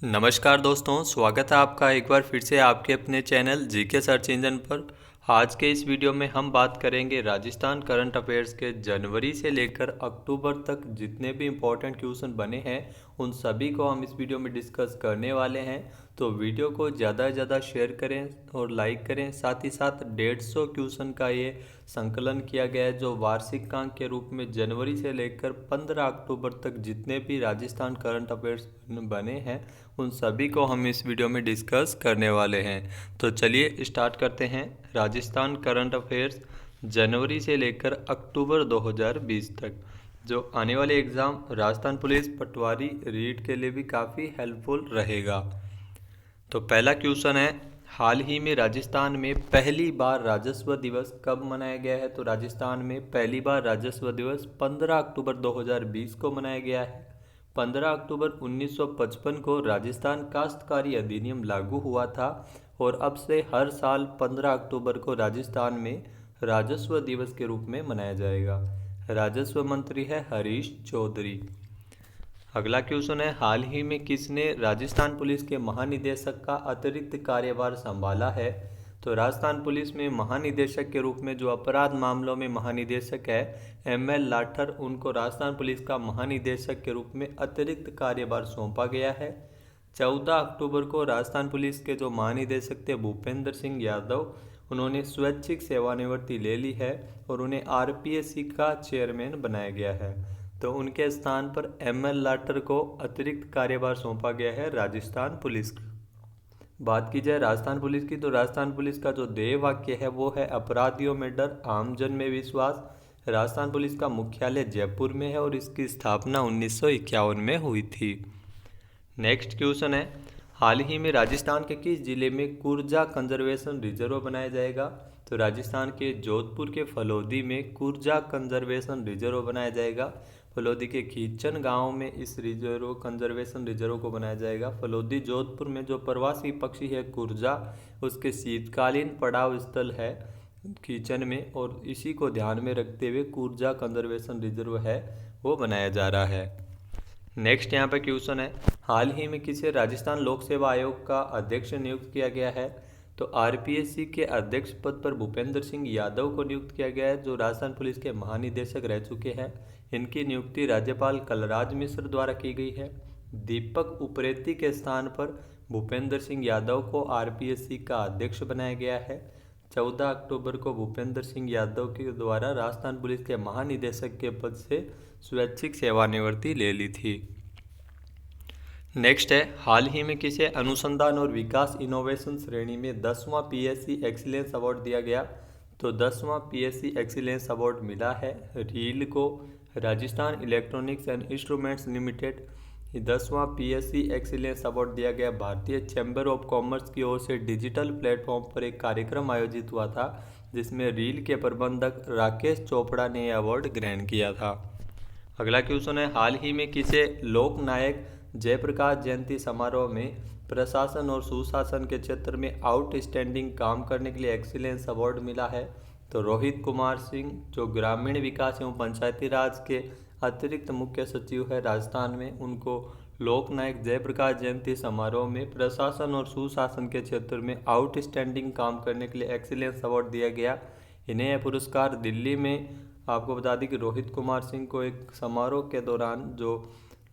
नमस्कार दोस्तों, स्वागत है आपका एक बार फिर से आपके अपने चैनल जीके सर्च इंजन पर। आज के इस वीडियो में हम बात करेंगे राजस्थान करंट अफेयर्स के जनवरी से लेकर अक्टूबर तक जितने भी इम्पोर्टेंट क्वेश्चन बने हैं उन सभी को हम इस वीडियो में डिस्कस करने वाले हैं। तो वीडियो को ज़्यादा से ज़्यादा शेयर करें और लाइक करें। साथ ही साथ 150 क्वेश्चन का ये संकलन किया गया है जो वार्षिक अंक के रूप में जनवरी से लेकर 15 अक्टूबर तक जितने भी राजस्थान करंट अफेयर्स बने हैं उन सभी को हम इस वीडियो में डिस्कस करने वाले हैं। तो चलिए स्टार्ट करते हैं। राजस्थान करंट अफेयर्स जनवरी से लेकर अक्टूबर 2020 तक जो आने वाले एग्ज़ाम राजस्थान पुलिस पटवारी रीट के लिए भी काफ़ी हेल्पफुल रहेगा। तो पहला क्वेश्चन है, हाल ही में राजस्थान में पहली बार राजस्व दिवस कब मनाया गया है? तो राजस्थान में पहली बार राजस्व दिवस 15 अक्टूबर 2020 को मनाया गया है। 15 अक्टूबर 1955 को राजस्थान काश्तकारी अधिनियम लागू हुआ था और अब से हर साल 15 अक्टूबर को राजस्थान में राजस्व दिवस के रूप में मनाया जाएगा। राजस्व मंत्री है हरीश चौधरी। अगला क्वेश्चन है, हाल ही में किसने राजस्थान पुलिस के महानिदेशक का अतिरिक्त कार्यभार संभाला है? तो राजस्थान पुलिस में महानिदेशक के रूप में जो अपराध मामलों में महानिदेशक है ML लाठर, उनको राजस्थान पुलिस का महानिदेशक के रूप में अतिरिक्त कार्यभार सौंपा गया है। 14 अक्टूबर को राजस्थान पुलिस के जो महानिदेशक थे भूपेंद्र सिंह यादव, उन्होंने स्वैच्छिक सेवानिवृत्ति ले ली है और उन्हें RPSC का चेयरमैन बनाया गया है। तो उनके स्थान पर ML लाठर को अतिरिक्त कार्यभार सौंपा गया है राजस्थान पुलिस का। बात की जाए राजस्थान पुलिस की, तो राजस्थान पुलिस का जो ध्येय वाक्य है वो है अपराधियों में डर, आमजन में विश्वास। राजस्थान पुलिस का मुख्यालय जयपुर में है और इसकी स्थापना 1951 में हुई थी। नेक्स्ट क्वेश्चन है, हाल ही में राजस्थान के किस जिले में कुरजा कंजर्वेशन रिजर्व बनाया जाएगा? तो राजस्थान के जोधपुर के फलोदी में कुरजा कंजर्वेशन रिजर्व बनाया जाएगा। फलोदी के खींचन गांव में इस कंजर्वेशन रिजर्व को बनाया जाएगा। फलोदी जोधपुर में जो प्रवासी पक्षी है कुरजा, उसके शीतकालीन पड़ाव स्थल है खींचन में और इसी को ध्यान में रखते हुए कुरजा कंजर्वेशन रिजर्व है वो बनाया जा रहा है। नेक्स्ट यहाँ पे क्वेश्चन है, हाल ही में किसे राजस्थान लोक सेवा आयोग का अध्यक्ष नियुक्त किया गया है? तो RPSC के अध्यक्ष पद पर भूपेंद्र सिंह यादव को नियुक्त किया गया है जो राजस्थान पुलिस के महानिदेशक रह चुके हैं। इनकी नियुक्ति राज्यपाल कलराज मिश्र द्वारा की गई है। दीपक उप्रेती के स्थान पर भूपेंद्र सिंह यादव को RPSC का अध्यक्ष बनाया गया है। 14 अक्टूबर को भूपेंद्र सिंह यादव के द्वारा राजस्थान पुलिस के महानिदेशक के पद से स्वैच्छिक सेवानिवृत्ति ले ली थी। नेक्स्ट है, हाल ही में किसे अनुसंधान और विकास इनोवेशन श्रेणी में 10वां PSC एक्सीलेंस अवार्ड दिया गया? तो 10वां PSC एक्सीलेंस अवार्ड मिला है रील को। Rajasthan Electronics and Instruments Limited 10वां PSC एक्सीलेंस अवार्ड दिया गया। भारतीय चैम्बर ऑफ कॉमर्स की ओर से डिजिटल प्लेटफॉर्म पर एक कार्यक्रम आयोजित हुआ था जिसमें रील के प्रबंधक राकेश चोपड़ा ने यह अवार्ड ग्रहण किया था। अगला क्वेश्चन है, हाल ही में किसे लोक नायक जयप्रकाश जयंती समारोह में प्रशासन और सुशासन के क्षेत्र में आउटस्टैंडिंग काम करने के लिए एक्सीलेंस अवार्ड मिला है? तो रोहित कुमार सिंह जो ग्रामीण विकास एवं पंचायती राज के अतिरिक्त मुख्य सचिव है राजस्थान में, उनको लोक नायक जयप्रकाश जयंती समारोह में प्रशासन और सुशासन के क्षेत्र में आउटस्टैंडिंग काम करने के लिए एक्सीलेंस अवार्ड दिया गया। इन्हें यह पुरस्कार दिल्ली में, आपको बता दें कि रोहित कुमार सिंह को एक समारोह के दौरान जो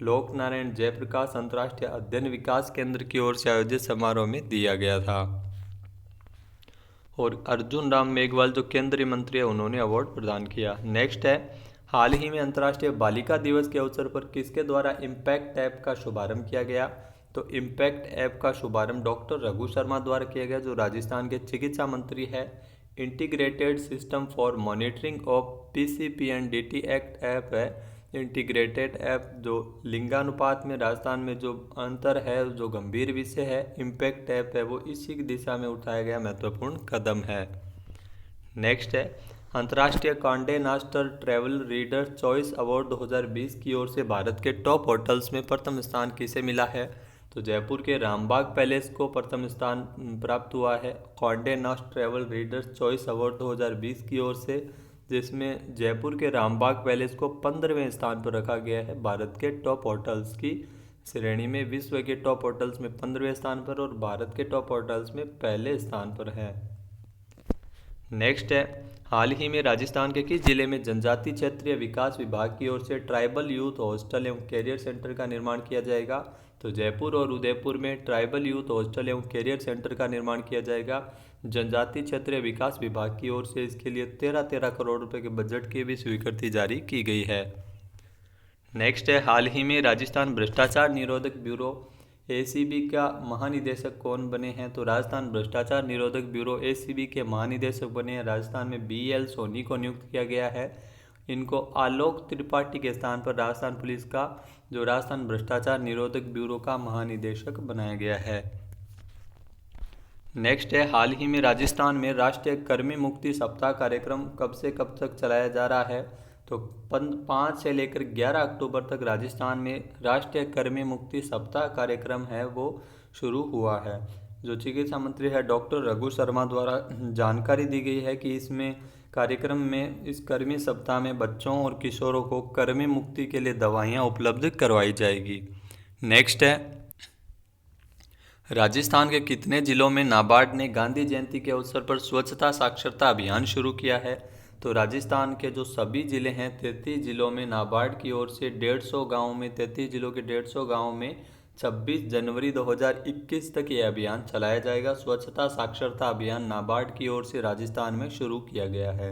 लोक नारायण जयप्रकाश अंतर्राष्ट्रीय अध्ययन विकास केंद्र की ओर से आयोजित समारोह में दिया गया था। और अर्जुन राम मेघवाल जो केंद्रीय मंत्री है उन्होंने अवार्ड प्रदान किया। नेक्स्ट है, हाल ही में अंतर्राष्ट्रीय बालिका दिवस के अवसर पर किसके द्वारा इम्पैक्ट ऐप का शुभारंभ किया गया? तो इम्पैक्ट ऐप का शुभारंभ डॉक्टर रघु शर्मा द्वारा किया गया जो राजस्थान के चिकित्सा मंत्री है। Integrated system for monitoring of PCPNDT act app है। इंटीग्रेटेड ऐप जो लिंगानुपात में राजस्थान में जो अंतर है जो गंभीर विषय है इम्पैक्ट ऐप है वो इसी की दिशा में उठाया गया महत्वपूर्ण कदम है। नेक्स्ट है, अंतर्राष्ट्रीय कांडे नास्टर ट्रैवल रीडर चॉइस अवार्ड 2020 की ओर से भारत के टॉप होटल्स में प्रथम स्थान किसे मिला है? तो जयपुर के रामबाग पैलेस को प्रथम स्थान प्राप्त हुआ है कांडे नास्ट ट्रैवल रीडर्स चॉइस अवार्ड 2020 की ओर से, जिसमें जयपुर के रामबाग पैलेस को 15वें स्थान पर रखा गया है भारत के टॉप होटल्स की श्रेणी में विश्व के टॉप होटल्स में 15वें स्थान पर और भारत के टॉप होटल्स में पहले स्थान पर है। नेक्स्ट है, हाल ही में राजस्थान के किस जिले में जनजातीय क्षेत्रीय विकास विभाग की ओर से ट्राइबल यूथ हॉस्टल एवं कैरियर सेंटर का निर्माण किया जाएगा? तो जयपुर और उदयपुर में ट्राइबल यूथ हॉस्टल एवं कैरियर सेंटर का निर्माण किया जाएगा। जनजातीय क्षेत्रीय विकास विभाग की ओर से इसके लिए 13 करोड़ रुपए के बजट की भी स्वीकृति जारी की गई है। नेक्स्ट है, हाल ही में राजस्थान भ्रष्टाचार निरोधक ब्यूरो एसीबी का महानिदेशक कौन बने हैं? तो राजस्थान भ्रष्टाचार निरोधक ब्यूरो एसीबी के महानिदेशक बने हैं राजस्थान में बीएल सोनी को नियुक्त किया गया है। इनको आलोक त्रिपाठी के स्थान पर राजस्थान पुलिस का जो राजस्थान भ्रष्टाचार निरोधक ब्यूरो का महानिदेशक बनाया गया है। नेक्स्ट है, हाल ही में राजस्थान में राष्ट्रीय कर्मी मुक्ति सप्ताह कार्यक्रम कब से कब तक चलाया जा रहा है? तो 5 से लेकर 11 अक्टूबर तक राजस्थान में राष्ट्रीय कर्मी मुक्ति सप्ताह कार्यक्रम है वो शुरू हुआ है। जो चिकित्सा मंत्री है डॉक्टर रघु शर्मा द्वारा जानकारी दी गई है कि इसमें कार्यक्रम में इस कर्मी सप्ताह में बच्चों और किशोरों को कर्मी मुक्ति के लिए दवाइयाँ उपलब्ध करवाई जाएगी। नेक्स्ट है, राजस्थान के कितने जिलों में नाबार्ड ने गांधी जयंती के अवसर पर स्वच्छता साक्षरता अभियान शुरू किया है? तो राजस्थान के जो सभी ज़िले हैं 33 जिलों में नाबार्ड की ओर से 150 गाँव में 33 जिलों के 150 गाँव में 26 जनवरी 2021 तक ये अभियान चलाया जाएगा। स्वच्छता साक्षरता अभियान नाबार्ड की ओर से राजस्थान में शुरू किया गया है।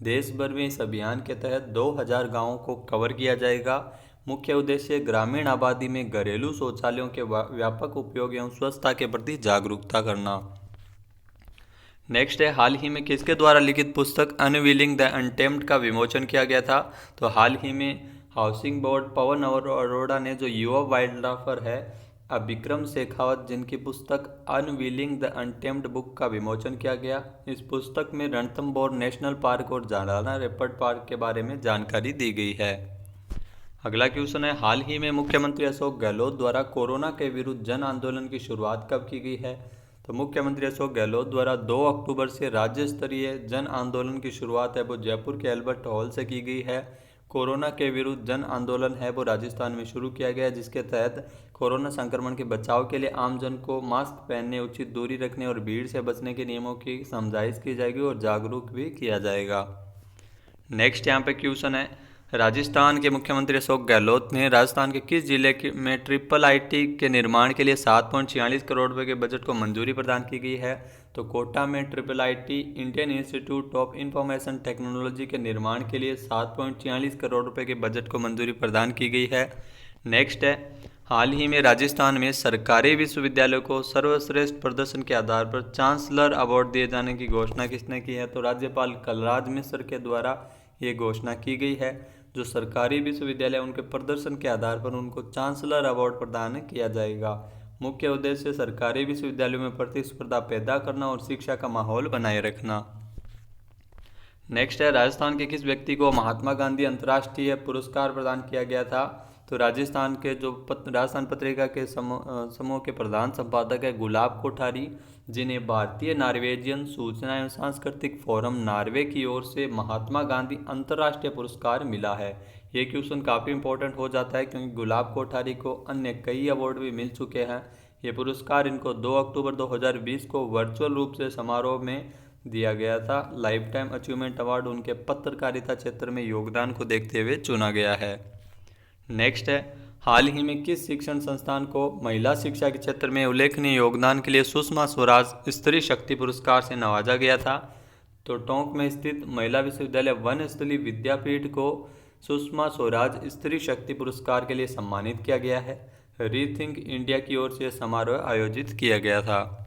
देश भर में इस अभियान के तहत 2000 गाँवों को कवर किया जाएगा। मुख्य उद्देश्य ग्रामीण आबादी में घरेलू शौचालयों के व्यापक उपयोग एवं स्वच्छता के प्रति जागरूकता करना। नेक्स्ट है, हाल ही में किसके द्वारा लिखित पुस्तक अनविलिंग द अनटेम्प्ड का विमोचन किया गया था? तो हाल ही में हाउसिंग बोर्ड पवन अरोड़ा ने जो युवा वाइल्डलाइफर है अभिक्रम शेखावत जिनकी पुस्तक अनविलिंग द अनटेम्प्ड बुक का विमोचन किया गया। इस पुस्तक में रणथंभौर नेशनल पार्क और जालाना लेपर्ड पार्क के बारे में जानकारी दी गई है। अगला क्वेश्चन है, हाल ही में मुख्यमंत्री अशोक गहलोत द्वारा कोरोना के विरुद्ध जन आंदोलन की शुरुआत कब की गई है? तो मुख्यमंत्री अशोक गहलोत द्वारा 2 अक्टूबर से राज्य स्तरीय जन आंदोलन की शुरुआत है वो जयपुर के अल्बर्ट हॉल से की गई है। कोरोना के विरुद्ध जन आंदोलन है वो राजस्थान में शुरू किया गया जिसके तहत कोरोना संक्रमण के बचाव के लिए आमजन को मास्क पहनने, उचित दूरी रखने और भीड़ से बचने के नियमों की समझाइश की जाएगी और जागरूक भी किया जाएगा। नेक्स्ट यहाँ पे क्वेश्चन है, राजस्थान के मुख्यमंत्री अशोक गहलोत ने राजस्थान के किस जिले में ट्रिपल आईटी के निर्माण के लिए 7.46 करोड़ रुपए के बजट को मंजूरी प्रदान की गई है? तो कोटा में triple IT Indian institute of information technology के निर्माण के लिए 7.46 करोड़ रुपए के बजट को मंजूरी प्रदान की गई है। नेक्स्ट है, हाल ही में राजस्थान में सरकारी विश्वविद्यालयों को सर्वश्रेष्ठ प्रदर्शन के आधार पर चांसलर अवार्ड दिए जाने की घोषणा किसने की है? तो राज्यपाल कलराज मिश्र के द्वारा ये घोषणा की गई है। जो सरकारी विश्वविद्यालय उनके प्रदर्शन के आधार पर उनको चांसलर अवार्ड प्रदान किया जाएगा। मुख्य उद्देश्य सरकारी विश्वविद्यालयों में प्रतिस्पर्धा पैदा करना और शिक्षा का माहौल बनाए रखना। नेक्स्ट है, राजस्थान के किस व्यक्ति को महात्मा गांधी अंतर्राष्ट्रीय पुरस्कार प्रदान किया गया था? तो राजस्थान के जो राजस्थान पत्रिका के समूह के प्रधान संपादक है गुलाब कोठारी जिन्हें भारतीय नॉर्वेजियन सूचना एवं सांस्कृतिक फोरम नॉर्वे की ओर से महात्मा गांधी अंतर्राष्ट्रीय पुरस्कार मिला है। ये क्वेश्चन काफ़ी इंपॉर्टेंट हो जाता है क्योंकि गुलाब कोठारी को अन्य कई अवार्ड भी मिल चुके हैं। ये पुरस्कार इनको 2 अक्टूबर 2020 को वर्चुअल रूप से समारोह में दिया गया था। लाइफ टाइम अचीवमेंट अवार्ड उनके पत्रकारिता क्षेत्र में योगदान को देखते हुए चुना गया है। नेक्स्ट है, हाल ही में किस शिक्षण संस्थान को महिला शिक्षा के क्षेत्र में उल्लेखनीय योगदान के लिए सुषमा स्वराज स्त्री शक्ति पुरस्कार से नवाजा गया था? तो टोंक में स्थित महिला विश्वविद्यालय वनस्थली विद्यापीठ को सुषमा स्वराज स्त्री शक्ति पुरस्कार के लिए सम्मानित किया गया है। रीथिंक इंडिया की ओर से समारोह आयोजित किया गया था।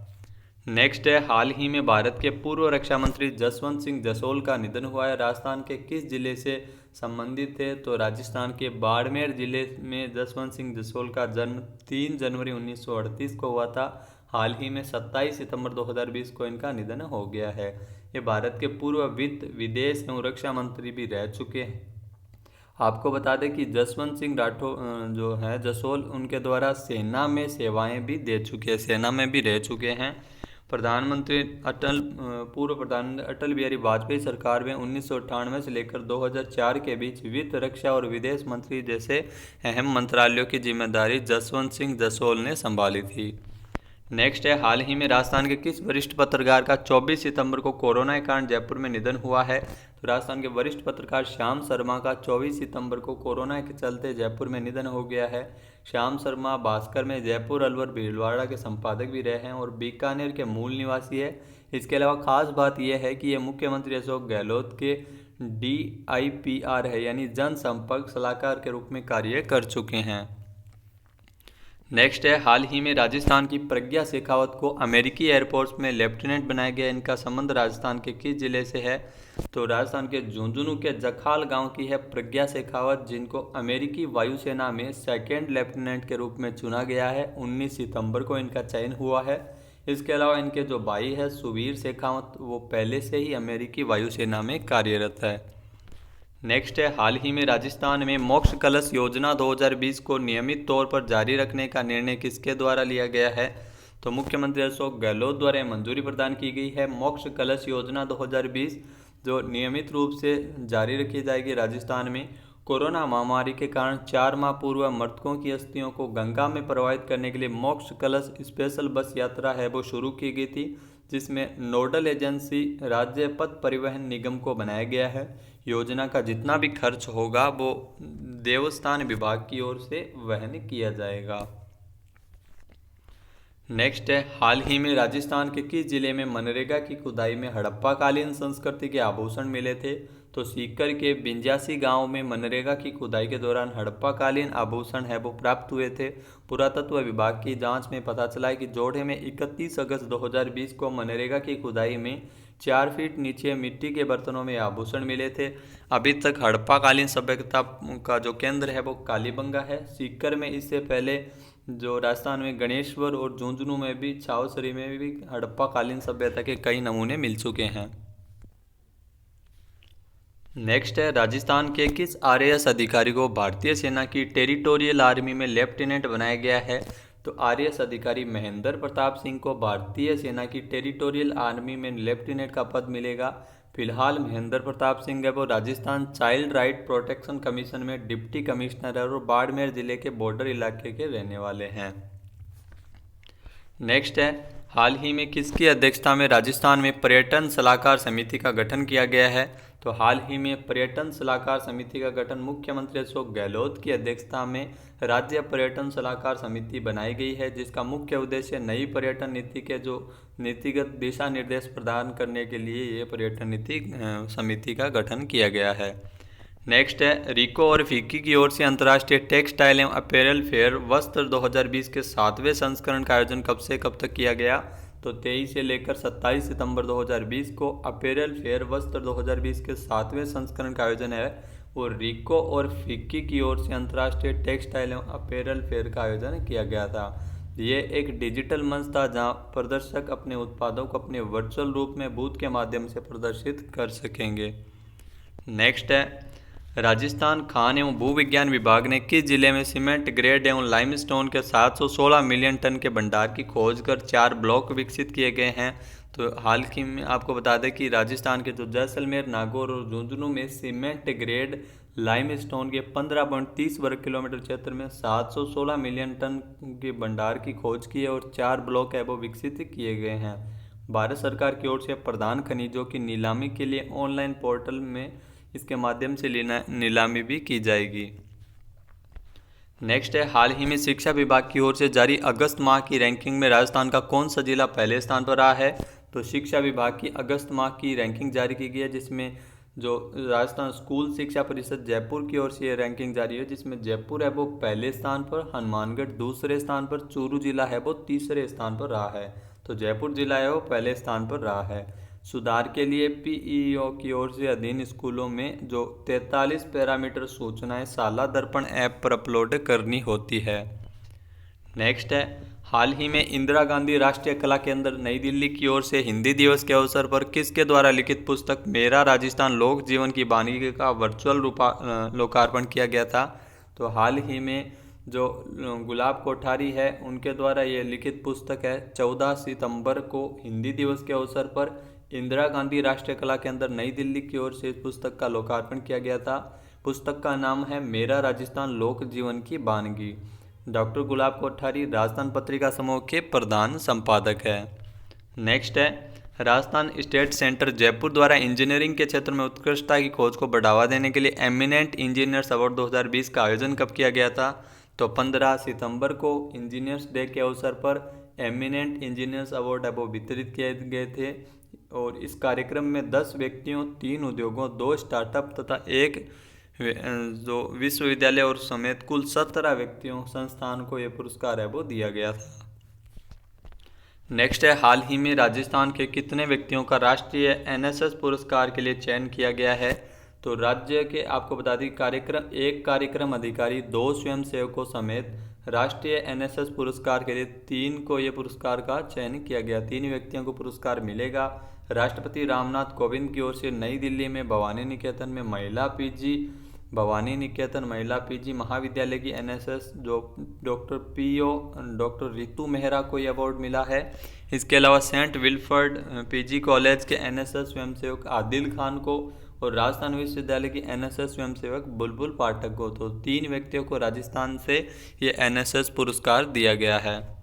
नेक्स्ट है, हाल ही में भारत के पूर्व रक्षा मंत्री जसवंत सिंह जसोल का निधन हुआ है। राजस्थान के किस जिले से संबंधित है? तो राजस्थान के बाड़मेर जिले में जसवंत सिंह जसोल का जन्म 3 जनवरी 1938 को हुआ था। हाल ही में 27 सितंबर 2020 को इनका निधन हो गया है। ये भारत के पूर्व वित्त, विदेश एवं रक्षा मंत्री भी रह चुके हैं। आपको बता दें कि जसवंत सिंह राठौर जो है जसोल उनके द्वारा सेना में सेवाएं भी दे चुके हैं, सेना में भी रह चुके हैं। पूर्व प्रधानमंत्री अटल बिहारी वाजपेयी सरकार में 1998 से लेकर 2004 के बीच वित्त, रक्षा और विदेश मंत्री जैसे अहम मंत्रालयों की जिम्मेदारी जसवंत सिंह जसोल ने संभाली थी। नेक्स्ट है, हाल ही में राजस्थान के किस वरिष्ठ पत्रकार का 24 सितंबर को कोरोना के कारण जयपुर में निधन हुआ है? तो राजस्थान के वरिष्ठ पत्रकार श्याम शर्मा का 24 सितंबर को कोरोना के चलते जयपुर में निधन हो गया है। श्याम शर्मा भास्कर में जयपुर, अलवर, भीलवाड़ा के संपादक भी रहे हैं और बीकानेर के मूल निवासी है। इसके अलावा खास बात यह है कि ये मुख्यमंत्री अशोक गहलोत के DIPR है, यानी जनसंपर्क सलाहकार के रूप में कार्य कर चुके हैं। नेक्स्ट है, हाल ही में राजस्थान की प्रज्ञा शेखावत को अमेरिकी एयरफोर्स में लेफ्टिनेंट बनाया गया। इनका संबंध राजस्थान के किस जिले से है? तो राजस्थान के झुंझुनू के जखाल गांव की है प्रज्ञा शेखावत, जिनको अमेरिकी वायुसेना में सेकेंड लेफ्टिनेंट के रूप में चुना गया है। 19 सितंबर को इनका चयन हुआ है। इसके अलावा इनके जो भाई है सुवीर शेखावत, वो पहले से ही अमेरिकी वायुसेना में कार्यरत है। नेक्स्ट है, हाल ही में राजस्थान में मोक्ष कलश योजना 2020 को नियमित तौर पर जारी रखने का निर्णय किसके द्वारा लिया गया है? तो मुख्यमंत्री अशोक गहलोत द्वारा मंजूरी प्रदान की गई है। मोक्ष कलश योजना 2020 जो नियमित रूप से जारी रखी जाएगी। राजस्थान में कोरोना महामारी के कारण 4 माह पूर्व मृतकों की अस्थियों को गंगा में प्रवाहित करने के लिए मोक्ष कलश स्पेशल बस यात्रा है वो शुरू की गई थी, जिसमें नोडल एजेंसी राज्य पथ परिवहन निगम को बनाया गया है। योजना का जितना भी खर्च होगा वो देवस्थान विभाग की ओर से वहन किया जाएगा। नेक्स्ट है, हाल ही में राजस्थान के किस जिले में मनरेगा की खुदाई में हड़प्पाकालीन संस्कृति के आभूषण मिले थे? तो सीकर के बिंजासी गांव में मनरेगा की खुदाई के दौरान हड़प्पाकालीन आभूषण है वो प्राप्त हुए थे। पुरातत्व विभाग की जांच में पता चला है कि जोड़े में 31 अगस्त 2020 को मनरेगा की खुदाई में 4 फीट नीचे मिट्टी के बर्तनों में आभूषण मिले थे। अभी तक हड़प्पाकालीन सभ्यता का जो केंद्र है वो कालीबंगा है। सीकर में इससे पहले जो राजस्थान में गणेश्वर और झुंझुनू में भी, छावसरी में भी हड़प्पाकालीन सभ्यता के कई नमूने मिल चुके हैं। नेक्स्ट है, राजस्थान के किस RAS अधिकारी को भारतीय सेना की टेरिटोरियल आर्मी में लेफ्टिनेंट बनाया गया है? तो RAS अधिकारी महेंद्र प्रताप सिंह को भारतीय सेना की टेरिटोरियल आर्मी में लेफ्टिनेंट का पद मिलेगा। फिलहाल महेंद्र प्रताप सिंह है वो Rajasthan child right protection commission में डिप्टी कमिश्नर है और बाड़मेर जिले के बॉर्डर इलाके के रहने वाले हैं। नेक्स्ट है, हाल ही में किसकी अध्यक्षता में राजस्थान में पर्यटन सलाहकार समिति का गठन किया गया है? तो हाल ही में पर्यटन सलाहकार समिति का गठन मुख्यमंत्री अशोक गहलोत की अध्यक्षता में राज्य पर्यटन सलाहकार समिति बनाई गई है, जिसका मुख्य उद्देश्य नई पर्यटन नीति के जो नीतिगत दिशा निर्देश प्रदान करने के लिए ये पर्यटन नीति समिति का गठन किया गया है। नेक्स्ट है, रिको और फिक्की की ओर से अंतर्राष्ट्रीय टेक्सटाइल एवं अपैरल फेयर वस्त्र 2020 के 7वें संस्करण का आयोजन कब से कब तक किया गया? तो 23 से लेकर 27 सितंबर 2020 को अपैरल फेयर वस्त्र 2020 के 7वें संस्करण का आयोजन है और रिको और फिक्की की ओर से अंतर्राष्ट्रीय टेक्सटाइल एवं अपैरल फेयर का आयोजन किया गया था। ये एक डिजिटल मंच था जहां प्रदर्शक अपने उत्पादों को अपने वर्चुअल रूप में बूथ के माध्यम से प्रदर्शित कर सकेंगे। नेक्स्ट है, राजस्थान खान एवं भूविज्ञान विभाग ने किस जिले में सीमेंट ग्रेड एवं लाइमस्टोन के 716 मिलियन टन के भंडार की खोज कर 4 ब्लॉक विकसित किए गए हैं? तो हाल ही में आपको बता दें कि राजस्थान के जो जैसलमेर, नागौर और झुंझुनू में सीमेंट ग्रेड लाइमस्टोन के 15.30 वर्ग किलोमीटर क्षेत्र में 716 मिलियन टन के भंडार की खोज की है और 4 ब्लॉक है वो विकसित किए गए हैं। भारत सरकार की ओर से प्रधान खनिजों की नीलामी के लिए ऑनलाइन पोर्टल में इसके माध्यम से नीलामी भी की जाएगी। नेक्स्ट है, हाल ही में शिक्षा विभाग की ओर से जारी अगस्त माह की रैंकिंग में राजस्थान का कौन सा जिला पहले स्थान पर रहा है? तो शिक्षा विभाग की अगस्त माह की रैंकिंग जारी की गई है, जिसमें जो राजस्थान स्कूल शिक्षा परिषद जयपुर की ओर से ये रैंकिंग जारी है, जिसमें जयपुर है वो पहले स्थान पर, हनुमानगढ़ दूसरे स्थान पर, चूरू जिला है वो तीसरे स्थान पर रहा है। तो जयपुर जिला है वो पहले स्थान पर रहा है। सुधार के लिए PEO की ओर से अधीन स्कूलों में जो 43 पैरामीटर सूचनाएं साला दर्पण ऐप पर अपलोड करनी होती है। नेक्स्ट है, हाल ही में इंदिरा गांधी राष्ट्रीय कला केंद्र नई दिल्ली की ओर से हिंदी दिवस के अवसर पर किसके द्वारा लिखित पुस्तक मेरा राजस्थान लोक जीवन की वानिकी का वर्चुअल लोकार्पण किया गया था? तो हाल ही में जो गुलाब कोठारी है उनके द्वारा ये लिखित पुस्तक है। 14 सितंबर को हिंदी दिवस के अवसर पर इंदिरा गांधी राष्ट्रीय कला केंद्र नई दिल्ली की ओर से इस पुस्तक का लोकार्पण किया गया था। पुस्तक का नाम है मेरा राजस्थान लोक जीवन की वानगी। डॉक्टर गुलाब कोठारी राजस्थान पत्रिका समूह के प्रधान संपादक है। नेक्स्ट है राजस्थान स्टेट सेंटर जयपुर द्वारा इंजीनियरिंग के क्षेत्र में उत्कृष्टता की खोज को बढ़ावा देने के लिए एमिनेंट इंजीनियर्स अवार्ड 2020 का आयोजन कब किया गया था? तो 15 सितंबर को इंजीनियर्स डे के अवसर पर एमिनेंट इंजीनियर्स अवार्ड है वो वितरित किए गए थे। और इस कार्यक्रम में 10 व्यक्तियों, 3 उद्योगों, 2 स्टार्टअप तथा एक जो विश्वविद्यालय और समेत कुल 17 व्यक्तियों संस्थान को यह पुरस्कार है वो दिया गया था। नेक्स्ट है हाल ही में राजस्थान के कितने व्यक्तियों का राष्ट्रीय एनएसएस पुरस्कार के लिए चयन किया गया है? तो राज्य के आपको बता दी एक कार्यक्रम अधिकारी, 2 स्वयंसेवकों समेत राष्ट्रीय एनएसएस पुरस्कार के लिए 3 को ये पुरस्कार का चयन किया गया। 3 व्यक्तियों को पुरस्कार मिलेगा। राष्ट्रपति रामनाथ कोविंद की ओर से नई दिल्ली में भवानी निकेतन महिला पीजी महाविद्यालय की एनएसएस जो डॉक्टर रितु मेहरा को यह अवार्ड मिला है। इसके अलावा सेंट विल्फर्ड पीजी कॉलेज के एनएसएस स्वयंसेवक आदिल खान को और राजस्थान विश्वविद्यालय की एनएसएस स्वयंसेवक बुलबुल पाठक को, तो 3 व्यक्तियों को राजस्थान से ये एनएसएस पुरस्कार दिया गया है।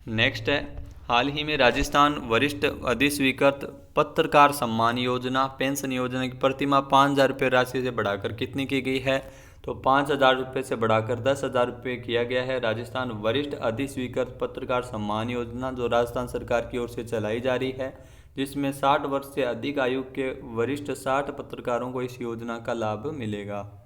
नेक्स्ट है हाल ही में राजस्थान वरिष्ठ अधिस्वीकृत पत्रकार सम्मान योजना पेंशन योजना की प्रतिमाह 5,000 रुपये राशि से बढ़ाकर कितनी की गई है? तो 5,000 रुपये से बढ़ाकर 10,000 रुपये किया गया है। राजस्थान वरिष्ठ अधिस्वीकृत पत्रकार सम्मान योजना जो राजस्थान सरकार की ओर से चलाई जा रही है, जिसमें 60 वर्ष से अधिक आयु के वरिष्ठ 60 पत्रकारों को इस योजना का लाभ मिलेगा।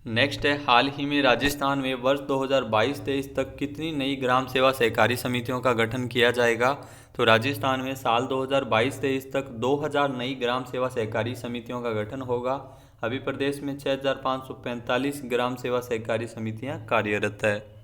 नेक्स्ट है हाल ही में राजस्थान में वर्ष 2022-23 तक कितनी नई ग्राम सेवा सहकारी समितियों का गठन किया जाएगा? तो राजस्थान में साल 2022-23 तक 2000 नई ग्राम सेवा सहकारी समितियों का गठन होगा। अभी प्रदेश में 6545 ग्राम सेवा सहकारी समितियां कार्यरत है।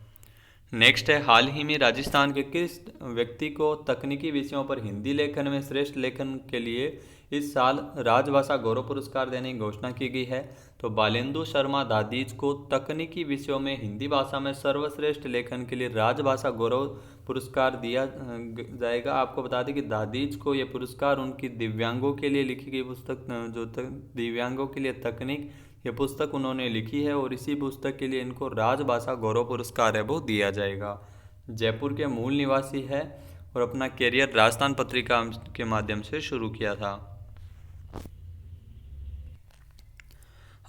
नेक्स्ट है हाल ही में राजस्थान के किस व्यक्ति को तकनीकी विषयों पर हिंदी लेखन में श्रेष्ठ लेखन के लिए इस साल राजभाषा गौरव पुरस्कार देने की घोषणा की गई है? तो बालेंदु शर्मा दादीज को तकनीकी विषयों में हिंदी भाषा में सर्वश्रेष्ठ लेखन के लिए राजभाषा गौरव पुरस्कार दिया जाएगा। आपको बता दें कि दादीज को यह पुरस्कार उनकी दिव्यांगों के लिए लिखी गई पुस्तक दिव्यांगों के लिए तकनीक ये पुस्तक उन्होंने लिखी है और इसी पुस्तक के लिए इनको राजभाषा गौरव पुरस्कार है वो दिया जाएगा। जयपुर के मूल निवासी है और अपना कैरियर राजस्थान पत्रिका के माध्यम से शुरू किया था।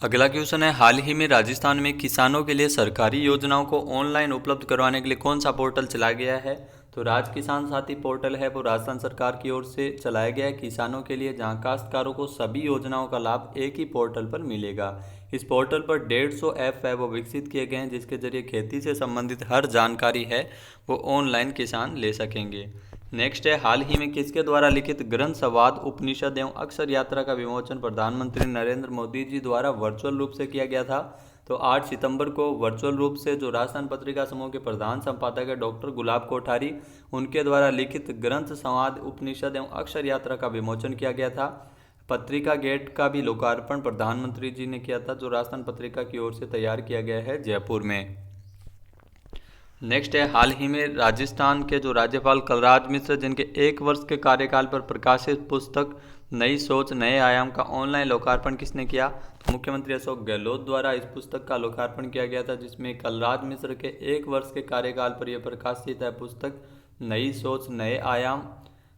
अगला क्वेश्चन है हाल ही में राजस्थान में किसानों के लिए सरकारी योजनाओं को ऑनलाइन उपलब्ध करवाने के लिए कौन सा पोर्टल चलाया गया है? तो राज किसान साथी पोर्टल है वो राजस्थान सरकार की ओर से चलाया गया है किसानों के लिए, जहां काश्तकारों को सभी योजनाओं का लाभ एक ही पोर्टल पर मिलेगा। इस पोर्टल पर 150 ऐप है वो विकसित किए गए हैं, जिसके जरिए खेती से संबंधित हर जानकारी है वो ऑनलाइन किसान ले सकेंगे। नेक्स्ट है हाल ही में किसके द्वारा लिखित ग्रंथ संवाद उपनिषद एवं अक्षर यात्रा का विमोचन प्रधानमंत्री नरेंद्र मोदी जी द्वारा वर्चुअल रूप से किया गया था? तो 8 सितंबर को वर्चुअल रूप से जो राजस्थान पत्रिका समूह के प्रधान संपादक है डॉक्टर गुलाब कोठारी, उनके द्वारा लिखित ग्रंथ संवाद उपनिषद एवं अक्षर यात्रा का विमोचन किया गया था। पत्रिका गेट का भी लोकार्पण प्रधानमंत्री जी ने किया था, जो राजस्थान पत्रिका की ओर से तैयार किया गया है जयपुर में। नेक्स्ट है हाल ही में राजस्थान के जो राज्यपाल कलराज मिश्र, जिनके 1 वर्ष के कार्यकाल पर प्रकाशित पुस्तक नई सोच नए आयाम का ऑनलाइन लोकार्पण किसने किया? तो मुख्यमंत्री अशोक गहलोत द्वारा इस पुस्तक का लोकार्पण किया गया था, जिसमें कलराज मिश्र के 1 वर्ष के कार्यकाल पर यह प्रकाशित है पुस्तक नई सोच नए आयाम।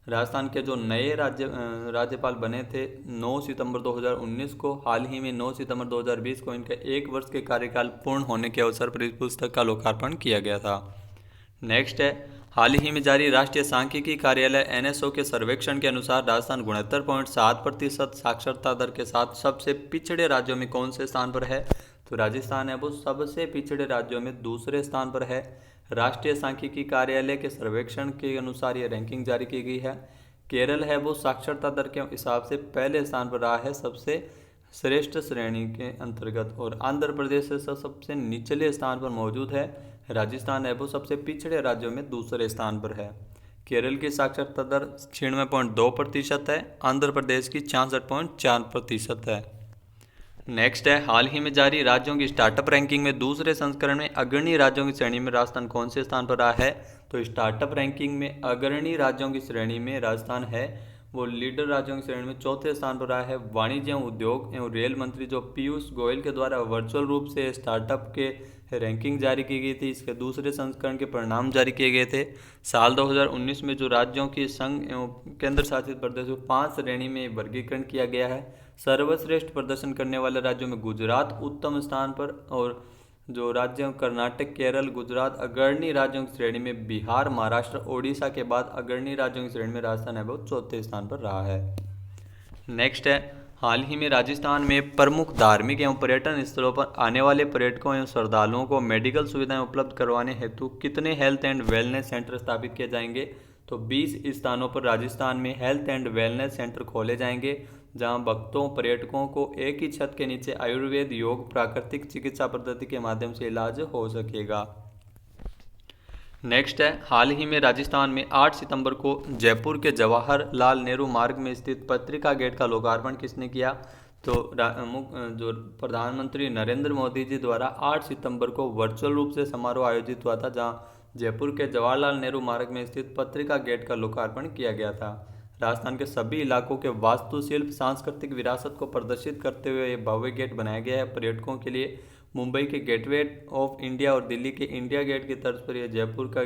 राजस्थान के जो नए राज्यपाल बने थे 9 सितंबर 2019 को, हाल ही में 9 सितंबर 2020 को इनके 1 वर्ष के कार्यकाल पूर्ण होने के अवसर पर इस पुस्तक का लोकार्पण किया गया था। नेक्स्ट है हाल ही में जारी राष्ट्रीय सांख्यिकी कार्यालय एनएसओ के सर्वेक्षण के अनुसार राजस्थान 69.7% साक्षरता दर के साथ सबसे पिछड़े राज्यों में कौन से स्थान पर है? तो राजस्थान है वो सबसे पिछड़े राज्यों में दूसरे स्थान पर है। राष्ट्रीय सांख्यिकी कार्यालय के सर्वेक्षण के अनुसार ये रैंकिंग जारी की गई है। केरल है वो साक्षरता दर के हिसाब से पहले स्थान पर रहा है सबसे श्रेष्ठ श्रेणी के अंतर्गत, और आंध्र प्रदेश से सबसे निचले स्थान पर मौजूद है। राजस्थान है वो सबसे पिछड़े राज्यों में दूसरे स्थान पर है। केरल की साक्षरता दर 96.2% है, आंध्र प्रदेश की 66.4% है। नेक्स्ट है, हाल ही में जारी राज्यों की स्टार्टअप रैंकिंग में दूसरे संस्करण में अग्रणी राज्यों की श्रेणी में राजस्थान कौन से स्थान पर रहा है? तो स्टार्टअप रैंकिंग में अग्रणी राज्यों की श्रेणी में राजस्थान है वो लीडर राज्यों की श्रेणी में चौथे स्थान पर रहा है। वाणिज्य उद्योग एवं रेल मंत्री जो पीयूष गोयल के द्वारा वर्चुअल रूप से स्टार्टअप के रैंकिंग जारी की गई थी, इसके दूसरे संस्करण के परिणाम जारी किए गए थे। साल 2019 में जो राज्यों की संघ एवं केंद्र शासित प्रदेशों को 5 श्रेणी में वर्गीकरण किया गया है। सर्वश्रेष्ठ प्रदर्शन करने वाले राज्यों में गुजरात उत्तम स्थान पर, और जो राज्यों कर्नाटक, केरल, गुजरात अग्रणी राज्यों की श्रेणी में, बिहार, महाराष्ट्र, ओडिशा के बाद अग्रणी राज्यों की श्रेणी में राजस्थान है वो चौथे स्थान पर रहा है। नेक्स्ट है, हाल ही में राजस्थान में प्रमुख धार्मिक एवं पर्यटन स्थलों पर आने वाले पर्यटकों एवं श्रद्धालुओं को मेडिकल सुविधाएं उपलब्ध करवाने हेतु कितने हेल्थ एंड वेलनेस सेंटर स्थापित किए जाएंगे? तो 20 स्थानों पर राजस्थान में हेल्थ एंड वेलनेस सेंटर खोले जाएंगे, जहां भक्तों, पर्यटकों को एक ही छत के नीचे आयुर्वेद, योग, प्राकृतिक चिकित्सा पद्धति के माध्यम से इलाज हो सकेगा। नेक्स्ट है, हाल ही में राजस्थान में 8 सितंबर को जयपुर के जवाहरलाल नेहरू मार्ग में स्थित पत्रिका गेट का लोकार्पण किसने किया? तो जो प्रधानमंत्री नरेंद्र मोदी जी द्वारा 8 सितंबर को वर्चुअल रूप से समारोह आयोजित हुआ था, जहां जयपुर के जवाहरलाल नेहरू मार्ग में स्थित पत्रिका गेट का लोकार्पण किया गया था। राजस्थान के सभी इलाकों के वास्तुशिल्प, सांस्कृतिक विरासत को प्रदर्शित करते हुए ये भव्य गेट बनाया गया है पर्यटकों के लिए। मुंबई के गेटवे ऑफ इंडिया और दिल्ली के इंडिया गेट की तर्ज पर यह जयपुर का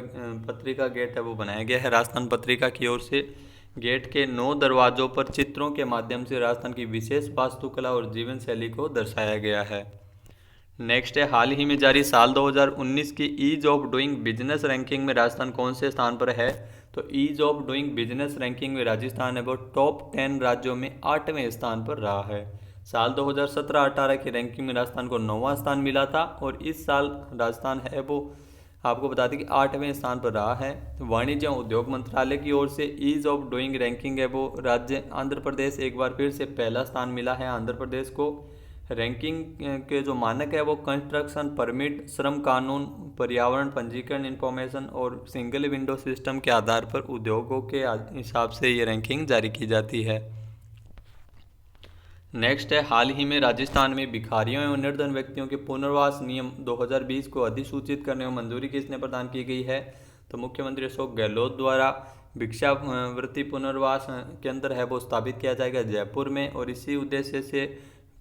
पत्रिका गेट है वो बनाया गया है राजस्थान पत्रिका की ओर से। गेट के 9 दरवाजों पर चित्रों के माध्यम से राजस्थान की विशेष वास्तुकला और जीवन शैली को दर्शाया गया है। नेक्स्ट है, हाल ही में जारी साल 2019 की ease of doing business ranking में राजस्थान कौन से स्थान पर है? तो ease of doing business ranking में राजस्थान है वो टॉप 10 राज्यों में 8वें स्थान पर रहा है। साल 2017-18 की रैंकिंग में राजस्थान को 9वां स्थान मिला था, और इस साल राजस्थान है वो आपको बता दें कि 8वें स्थान पर रहा है। वाणिज्य और उद्योग मंत्रालय की ओर से ईज ऑफ डूइंग रैंकिंग है वो राज्य आंध्र प्रदेश एक बार फिर से पहला स्थान मिला है आंध्र प्रदेश को। रैंकिंग के जो मानक है वो कंस्ट्रक्शन परमिट, श्रम कानून, पर्यावरण, पंजीकरण, इंफॉर्मेशन और सिंगल विंडो सिस्टम के आधार पर उद्योगों के हिसाब से ये रैंकिंग जारी की जाती है। नेक्स्ट है, हाल ही में राजस्थान में भिखारियों एवं निर्धन व्यक्तियों के पुनर्वास नियम 2020 को अधिसूचित करने में मंजूरी किसने प्रदान की गई है? तो मुख्यमंत्री अशोक गहलोत द्वारा भिक्षावृत्ति पुनर्वास केंद्र है वो स्थापित किया जाएगा जयपुर में, और इसी उद्देश्य से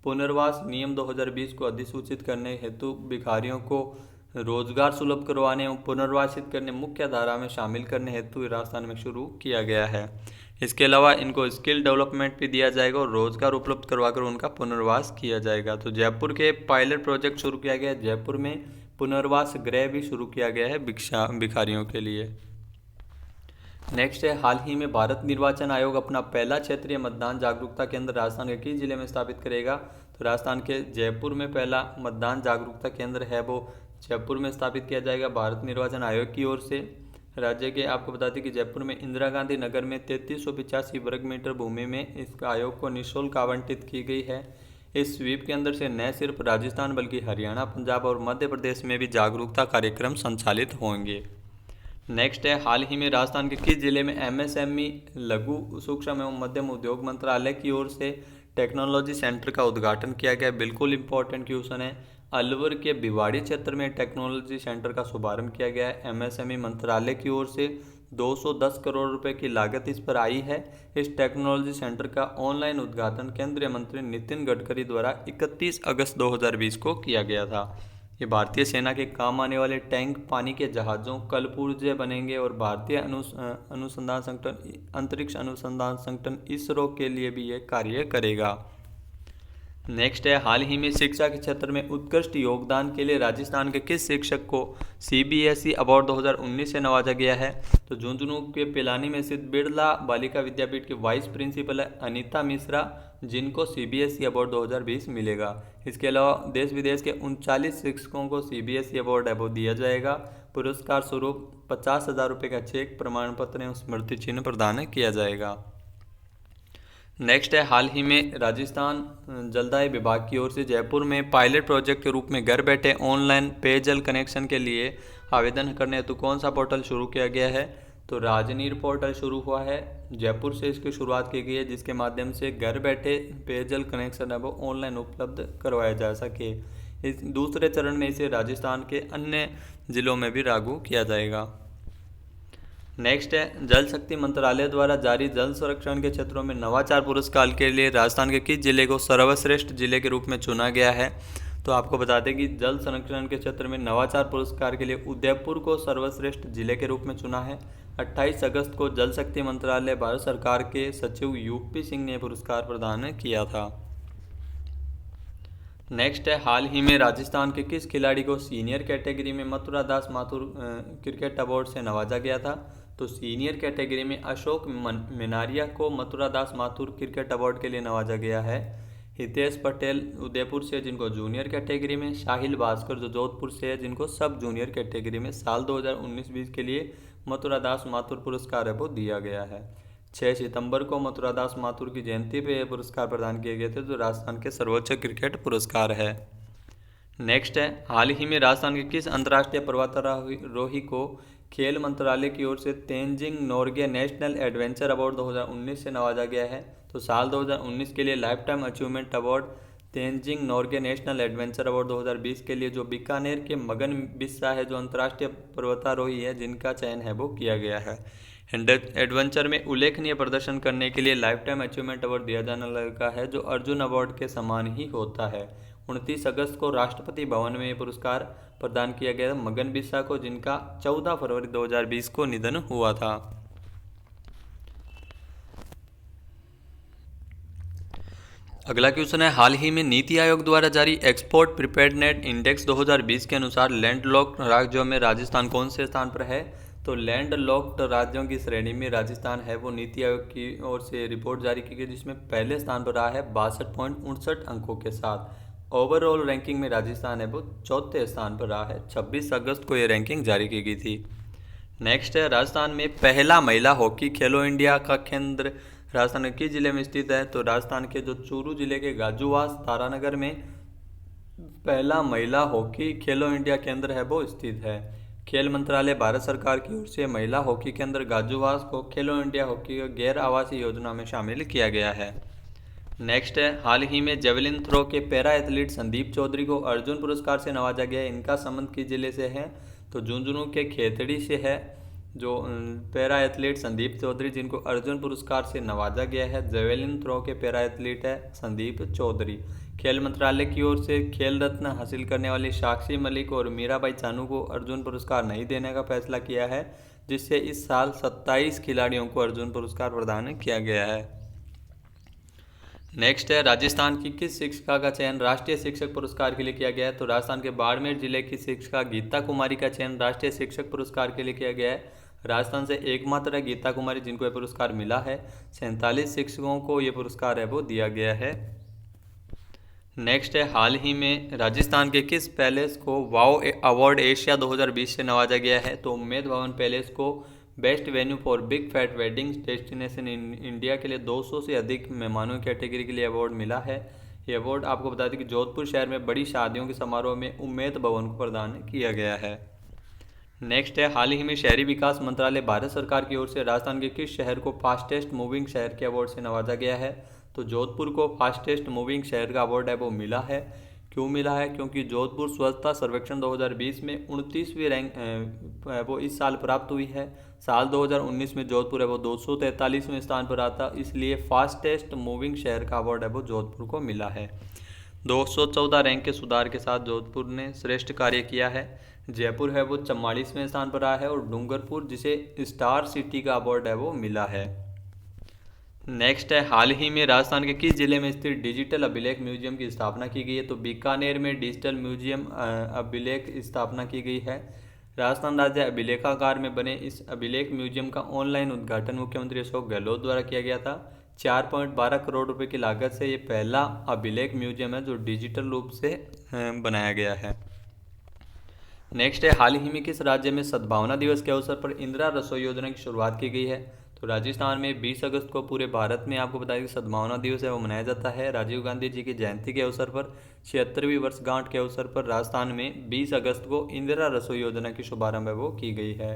पुनर्वास नियम 2020 को अधिसूचित करने हेतु भिखारियों को रोजगार सुलभ करवाने एवं पुनर्वासित करने, मुख्य धारा में शामिल करने हेतु राजस्थान में शुरू किया गया है। इसके अलावा इनको स्किल डेवलपमेंट भी दिया जाएगा और रोजगार उपलब्ध करवाकर उनका पुनर्वास किया जाएगा। तो जयपुर के पायलट प्रोजेक्ट शुरू किया गया है, जयपुर में पुनर्वास गृह भी शुरू किया गया है भिखारियों के लिए। नेक्स्ट है, हाल ही में भारत निर्वाचन आयोग अपना पहला क्षेत्रीय मतदान जागरूकता केंद्र राजस्थान के किस जिले में स्थापित करेगा? तो राजस्थान के जयपुर में पहला मतदान जागरूकता केंद्र है वो जयपुर में स्थापित किया जाएगा भारत निर्वाचन आयोग की ओर से। राज्य के आपको बता दें कि जयपुर में इंदिरा गांधी नगर में 3385 वर्ग मीटर भूमि में इस आयोग को निःशुल्क आवंटित की गई है। इस स्वीप के अंदर से न सिर्फ राजस्थान बल्कि हरियाणा, पंजाब और मध्य प्रदेश में भी जागरूकता कार्यक्रम संचालित होंगे। नेक्स्ट है, हाल ही में राजस्थान के किस जिले में एमएसएमई, लघु, सूक्ष्म एवं मध्यम उद्योग मंत्रालय की ओर से टेक्नोलॉजी सेंटर का उद्घाटन किया गया? बिल्कुल इंपॉर्टेंट क्वेश्चन है। अलवर के भिवाड़ी क्षेत्र में टेक्नोलॉजी सेंटर का शुभारंभ किया गया है एमएसएमई मंत्रालय की ओर से। 210 करोड़ रुपए की लागत इस पर आई है। इस टेक्नोलॉजी सेंटर का ऑनलाइन उद्घाटन केंद्रीय मंत्री नितिन गडकरी द्वारा 31 अगस्त 2020 को किया गया था। ये भारतीय सेना के काम आने वाले टैंक, पानी के जहाज़ों, कलपुर्जे बनेंगे, और भारतीय अनुसंधान संगठन, अंतरिक्ष अनुसंधान संगठन इसरो के लिए भी ये कार्य करेगा। नेक्स्ट है, हाल ही में शिक्षा के क्षेत्र में उत्कृष्ट योगदान के लिए राजस्थान के किस शिक्षक को सीबीएसई अवार्ड 2019 से नवाजा गया है? तो झुंझुनू के पिलानी में स्थित बिरला बालिका विद्यापीठ के वाइस प्रिंसिपल है अनीता मिश्रा, जिनको सीबीएसई अवार्ड 2020 मिलेगा। इसके अलावा देश विदेश के 39 शिक्षकों को सीबीएसई अवार्ड है वो दिया जाएगा। पुरस्कार स्वरूप 50,000 रुपये का चेक, प्रमाण पत्र एवं स्मृति चिन्ह प्रदान किया जाएगा। नेक्स्ट है, हाल ही में राजस्थान जलदाय विभाग की ओर से जयपुर में पायलट प्रोजेक्ट के रूप में घर बैठे ऑनलाइन पेयजल कनेक्शन के लिए आवेदन करने हेतु कौन सा पोर्टल शुरू किया गया है? तो राजनीर पोर्टल शुरू हुआ है, जयपुर से इसकी शुरुआत की गई है, जिसके माध्यम से घर बैठे पेयजल कनेक्शन है वो ऑनलाइन उपलब्ध करवाया जा सके। इस दूसरे चरण में इसे राजस्थान के अन्य जिलों में भी लागू किया जाएगा। नेक्स्ट है, जल शक्ति मंत्रालय द्वारा जारी जल संरक्षण के क्षेत्रों में नवाचार पुरस्कार के लिए राजस्थान के किस जिले को सर्वश्रेष्ठ जिले के रूप में चुना गया है? तो आपको बता दें कि जल संरक्षण के क्षेत्र में नवाचार पुरस्कार के लिए उदयपुर को सर्वश्रेष्ठ जिले के रूप में चुना है। 28 अगस्त को जल शक्ति मंत्रालय भारत सरकार के सचिव यूपी सिंह ने पुरस्कार प्रदान किया था। नेक्स्ट है, हाल ही में राजस्थान के किस खिलाड़ी को सीनियर कैटेगरी में मथुरा दास माथुर क्रिकेट अवार्ड से नवाजा गया था? तो सीनियर कैटेगरी में अशोक मिनारिया को मथुरा दास माथुर क्रिकेट अवार्ड के लिए नवाजा गया है। हितेश पटेल उदयपुर से, जिनको जूनियर कैटेगरी में, साहिल भास्कर जो जोधपुर से है, जिनको सब जूनियर कैटेगरी में साल 2019-20 के लिए मथुरा दास माथुर पुरस्कार है वो दिया गया है। 6 सितंबर को मथुरा दास माथुर की जयंती पे यह पुरस्कार प्रदान किए गए थे, जो राजस्थान के सर्वोच्च क्रिकेट पुरस्कार है। नेक्स्ट है, हाल ही में राजस्थान के किस अंतर्राष्ट्रीय पर्वतारोही को खेल मंत्रालय की ओर से Tenzing Norgay national adventure award 2019 से नवाजा गया है? तो साल 2019 के लिए life time achievement award Tenzing Norgay national adventure award 2020 के लिए जो बीकानेर के मगन बिस्सा है, जो अंतर्राष्ट्रीय पर्वतारोही है, जिनका चयन है वो किया गया है। एडवेंचर में उल्लेखनीय प्रदर्शन करने के लिए लाइफ टाइम अचीवमेंट अवार्ड दिया जाने लगा है, जो अर्जुन अवार्ड के समान ही होता है। 29 अगस्त को राष्ट्रपति भवन में ये पुरस्कार प्रदान किया गया मगन बिस्सा को, जिनका 14 फरवरी 2020 को निधन हुआ था। अगला क्वेश्चन है, हाल ही में नीति आयोग द्वारा जारी एक्सपोर्ट प्रिपेयर्डनेस इंडेक्स 2020 के अनुसार लैंडलॉक्ड राज्यों में राजस्थान कौन से स्थान पर है? तो लैंडलॉक्ड राज्यों की श्रेणी में राजस्थान है वो नीति आयोग की ओर से रिपोर्ट जारी की गई, जिसमें पहले स्थान पर रहा है 62.59 अंकों के साथ। ओवरऑल रैंकिंग में राजस्थान है वो चौथे स्थान पर रहा है। 26 अगस्त को ये रैंकिंग जारी की गई थी। नेक्स्ट है, राजस्थान में पहला महिला हॉकी खेलो इंडिया का केंद्र राजस्थान के किस जिले में स्थित है? तो राजस्थान के जो चूरू जिले के गाजूवास तारानगर में पहला महिला हॉकी खेलो इंडिया केंद्र है वो स्थित है। खेल मंत्रालय भारत सरकार की ओर से महिला हॉकी केंद्र गाजूवास को खेलो इंडिया हॉकी गैर आवासीय योजना में शामिल किया गया है। नेक्स्ट है, हाल ही में जेवलिन थ्रो के पैरा एथलीट संदीप चौधरी को अर्जुन पुरस्कार से नवाजा गया है। इनका संबंध किस जिले से है? तो झुंझुनू के खेतड़ी से है, जो पैरा एथलीट संदीप चौधरी, जिनको अर्जुन पुरस्कार से नवाजा गया है। जेवलिन थ्रो के पैरा एथलीट है संदीप चौधरी। खेल मंत्रालय की ओर से खेल रत्न हासिल करने वाली साक्षी मलिक और मीराबाई चानू को अर्जुन पुरस्कार नहीं देने का फैसला किया है, जिससे इस साल 27 खिलाड़ियों को अर्जुन पुरस्कार प्रदान किया गया है। नेक्स्ट है, राजस्थान की किस शिक्षिका का चयन राष्ट्रीय शिक्षक पुरस्कार के लिए किया गया है? तो राजस्थान के बाड़मेर जिले की शिक्षिका गीता कुमारी का चयन राष्ट्रीय शिक्षक पुरस्कार के लिए किया गया है। राजस्थान से एकमात्र है गीता कुमारी जिनको यह पुरस्कार मिला है। 47 शिक्षकों को यह पुरस्कार है वो दिया गया है। नेक्स्ट है, हाल ही में राजस्थान के किस पैलेस को वाओ अवार्ड एशिया 2020 से नवाजा गया है? तो उम्मेद भवन पैलेस को best venue for big fat wedding destination in India के लिए 200 से अधिक मेहमानों की कैटेगरी के लिए अवार्ड मिला है। ये अवार्ड आपको बता दें कि जोधपुर शहर में बड़ी शादियों के समारोह में उम्मेद भवन को प्रदान किया गया है। नेक्स्ट है, हाल ही में शहरी विकास मंत्रालय भारत सरकार की ओर से राजस्थान के किस शहर को फास्टेस्ट मूविंग शहर के अवार्ड से नवाजा गया है? तो जोधपुर को फास्टेस्ट मूविंग शहर का अवार्ड है वो मिला है। क्यों मिला है? क्योंकि जोधपुर स्वच्छता सर्वेक्षण 2020 में 29वीं रैंक वो इस साल प्राप्त हुई है। साल 2019 में जोधपुर है वो 243वें स्थान पर आता, इसलिए फास्टेस्ट मूविंग शहर का अवार्ड है वो जोधपुर को मिला है। 214 रैंक के सुधार के साथ जोधपुर ने श्रेष्ठ कार्य किया है। जयपुर है वो 44वें स्थान पर रहा है और डूंगरपुर, जिसे स्टार सिटी का अवार्ड है वो मिला है। नेक्स्ट है, हाल ही में राजस्थान के किस जिले में स्थित डिजिटल अभिलेख म्यूजियम की स्थापना की गई है? तो बीकानेर में डिजिटल म्यूजियम अभिलेख स्थापना की गई है। राजस्थान राज्य अभिलेखागार में बने इस अभिलेख म्यूजियम का ऑनलाइन उद्घाटन मुख्यमंत्री अशोक गहलोत द्वारा किया गया था। 4.12 करोड़ रुपए की लागत से ये पहला अभिलेख म्यूजियम है जो डिजिटल रूप से बनाया गया है। नेक्स्ट है, हाल ही में किस राज्य में सद्भावना दिवस के अवसर पर इंदिरा रसोई योजना की शुरुआत की गई है? तो राजस्थान में 20 अगस्त को पूरे भारत में आपको बताया कि सद्भावना दिवस है वो मनाया जाता है। राजीव गांधी जी की जयंती के अवसर पर 76वीं वर्षगांठ के अवसर पर राजस्थान में 20 अगस्त को इंदिरा रसोई योजना की शुभारंभ है वो की गई है।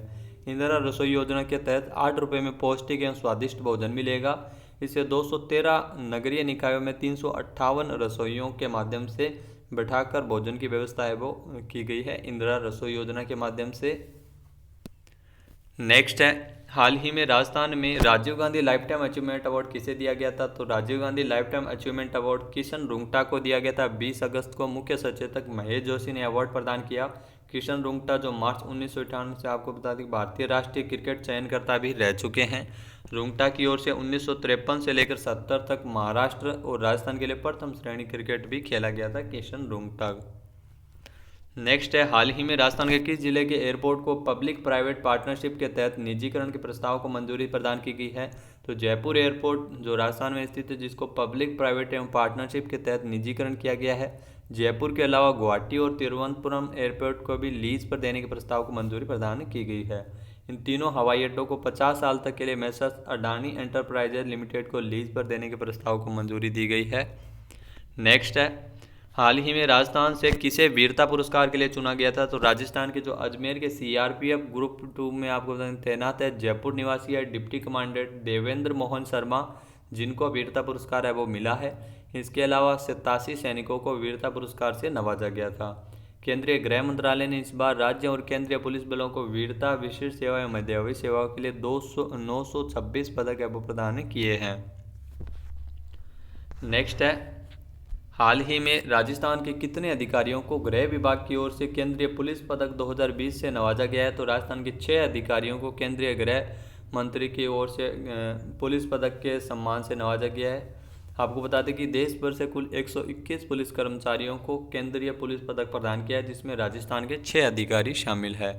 इंदिरा रसोई योजना के तहत 8 रुपये में पौष्टिक एवं स्वादिष्ट भोजन मिलेगा। इससे 213 नगरीय निकायों में 358 रसोइयों के माध्यम से बैठाकर भोजन की व्यवस्था है वो की गई है इंदिरा रसोई योजना के माध्यम से। नेक्स्ट है, हाल ही में राजस्थान में Rajiv Gandhi lifetime achievement award किसे दिया गया था? तो Rajiv Gandhi lifetime achievement award Kishan Rungta को दिया गया था। 20 अगस्त को मुख्य सचेतक महेश जोशी ने अवार्ड प्रदान किया। किशन रुंगटा जो मार्च 1998 से आपको बता दें भारतीय राष्ट्रीय क्रिकेट चयनकर्ता भी रह चुके हैं। रुंगटा की ओर से 1953 से लेकर 70 तक महाराष्ट्र और राजस्थान के लिए प्रथम श्रेणी क्रिकेट भी खेला गया था किशन रुंगटा। नेक्स्ट है, हाल ही में राजस्थान के किस जिले के एयरपोर्ट को पब्लिक प्राइवेट पार्टनरशिप के तहत निजीकरण के प्रस्ताव को मंजूरी प्रदान की गई है? तो जयपुर एयरपोर्ट जो राजस्थान में स्थित है जिसको पब्लिक प्राइवेट एवं पार्टनरशिप के तहत निजीकरण किया गया है। जयपुर के अलावा गुवाहाटी और तिरुवनंतपुरम एयरपोर्ट को भी लीज पर देने के प्रस्ताव को मंजूरी प्रदान की गई है। इन तीनों हवाई अड्डों को 50 साल तक के लिए मेसर्स अडानी एंटरप्राइजेज लिमिटेड को लीज पर देने के प्रस्ताव को मंजूरी दी गई है। नेक्स्ट है, हाल ही में राजस्थान से किसे वीरता पुरस्कार के लिए चुना गया था? तो राजस्थान के जो अजमेर के सीआरपीएफ ग्रुप 2 में आपको तैनात है जयपुर निवासी है डिप्टी कमांडेंट देवेंद्र मोहन शर्मा, जिनको वीरता पुरस्कार है वो मिला है। इसके अलावा 87 सैनिकों को वीरता पुरस्कार से नवाजा गया था। केंद्रीय गृह मंत्रालय ने इस बार राज्य और केंद्रीय पुलिस बलों को वीरता, विशिष्ट सेवा एवं मध्यवर्ती सेवाओं के लिए 926 पदक वो प्रदान किए हैं। नेक्स्ट है, हाल ही में राजस्थान के कितने अधिकारियों को गृह विभाग की ओर से केंद्रीय पुलिस पदक 2020 से नवाजा गया है? तो राजस्थान के 6 अधिकारियों को केंद्रीय गृह मंत्री की ओर से पुलिस पदक के सम्मान से नवाजा गया है। आपको बता दें कि देश भर से कुल 121 पुलिस कर्मचारियों को केंद्रीय पुलिस पदक प्रदान किया है, जिसमें राजस्थान के 6 अधिकारी शामिल है।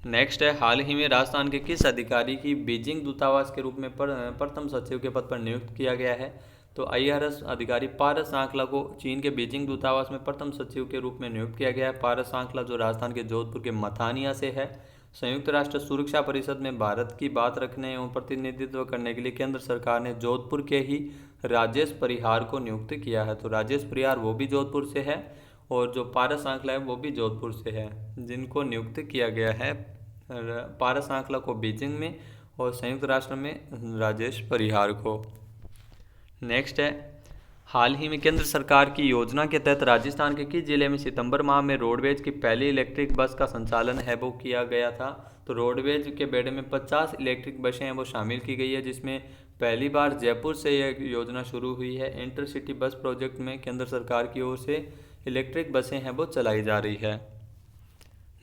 नेक्स्ट है, हाल ही में राजस्थान के किस अधिकारी की बीजिंग दूतावास के रूप में प्रथम सचिव के पद पर नियुक्त किया गया है? तो आईआरएस अधिकारी पारस सांखला को चीन के बीजिंग दूतावास में प्रथम सचिव के रूप में नियुक्त किया गया है। पारस सांखला जो राजस्थान के जोधपुर के मथानिया से है। संयुक्त राष्ट्र सुरक्षा परिषद में भारत की बात रखने एवं प्रतिनिधित्व करने के लिए केंद्र सरकार ने जोधपुर के ही राजेश परिहार को नियुक्त किया है। तो राजेश परिहार वो भी जोधपुर से है और जो पारस सांखला है वो भी जोधपुर से है, जिनको नियुक्त किया गया है पारस सांखला को बीजिंग में और संयुक्त राष्ट्र में राजेश परिहार को। नेक्स्ट है, हाल ही में केंद्र सरकार की योजना के तहत राजस्थान के किस जिले में सितंबर माह में रोडवेज की पहली इलेक्ट्रिक बस का संचालन है वो किया गया था? तो रोडवेज के बेड़े में 50 इलेक्ट्रिक बसें हैं वो शामिल की गई है, जिसमें पहली बार जयपुर से यह योजना शुरू हुई है। इंटरसिटी बस प्रोजेक्ट में केंद्र सरकार की ओर से इलेक्ट्रिक बसें हैं वो चलाई जा रही है।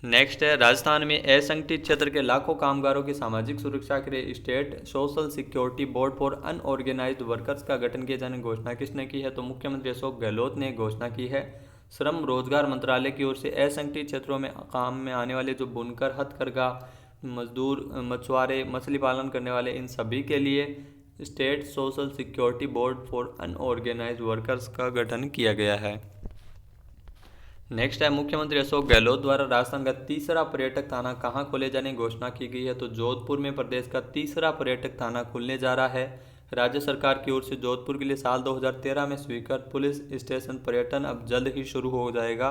नेक्स्ट है, राजस्थान में असंगठित क्षेत्र के लाखों कामगारों की सामाजिक सुरक्षा के लिए state social security board for unorganised workers का गठन किए जाने की घोषणा किसने की है? तो मुख्यमंत्री अशोक गहलोत ने घोषणा की है। श्रम रोजगार मंत्रालय की ओर से असंगठित क्षेत्रों में काम में आने वाले जो बुनकर, हथकरघा मजदूर, मछुआरे, मछली पालन करने वाले, इन सभी के लिए state social security board for unorganised workers का गठन किया गया है। नेक्स्ट है, मुख्यमंत्री अशोक गहलोत द्वारा राजस्थान का तीसरा पर्यटक थाना कहाँ खोले जाने की घोषणा की गई है? तो जोधपुर में प्रदेश का तीसरा पर्यटक थाना खुलने जा रहा है। राज्य सरकार की ओर से जोधपुर के लिए साल 2013 में स्वीकृत पुलिस स्टेशन पर्यटन अब जल्द ही शुरू हो जाएगा।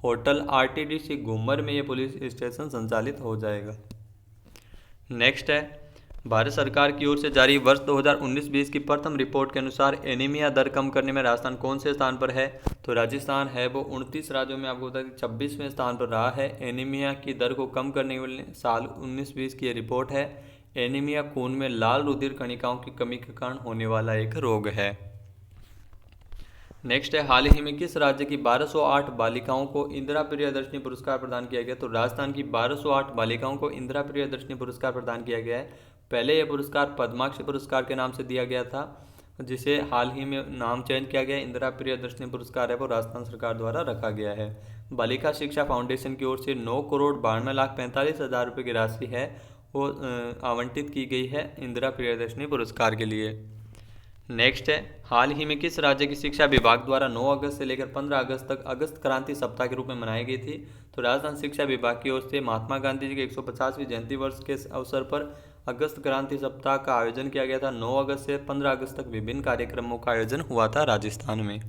होटल आरटीडीसी घूमर में ये पुलिस स्टेशन संचालित हो जाएगा। नेक्स्ट है, भारत सरकार की ओर से जारी वर्ष 2019-20 की प्रथम रिपोर्ट के अनुसार एनीमिया दर कम करने में राजस्थान कौन से स्थान पर है? तो राजस्थान है वो 29 राज्यों में आपको बता दें 26वें स्थान पर रहा है। एनीमिया की दर को कम करने वाले साल 19-20 की रिपोर्ट है। एनीमिया खून में लाल रुधिर कणिकाओं की कमी के कारण होने वाला एक रोग है। नेक्स्ट है, हाल ही में किस राज्य की 1208 बालिकाओं को इंदिरा प्रियदर्शनी पुरस्कार प्रदान किया गया? तो राजस्थान की 1208 बालिकाओं को इंदिरा प्रियदर्शनी पुरस्कार प्रदान किया गया है। पहले यह पुरस्कार पद्माक्षी पुरस्कार के नाम से दिया गया था, जिसे हाल ही में नाम चेंज किया गया। इंदिरा प्रियदर्शनी पुरस्कार है वो राजस्थान सरकार द्वारा रखा गया है। बालिका शिक्षा फाउंडेशन की ओर से 9,92,45,000 रुपये की राशि है वो आवंटित की गई है इंदिरा प्रियदर्शनी पुरस्कार के लिए। नेक्स्ट है, हाल ही में किस राज्य की शिक्षा विभाग द्वारा 9 अगस्त से लेकर 15 अगस्त तक अगस्त क्रांति सप्ताह के रूप में मनाई गई थी? तो राजस्थान शिक्षा विभाग की ओर से महात्मा गांधी जी के 150वीं जयंती वर्ष के अवसर पर अगस्त क्रांति सप्ताह का आयोजन किया गया था। 9 अगस्त से 15 अगस्त तक विभिन्न कार्यक्रमों का आयोजन हुआ था राजस्थान में।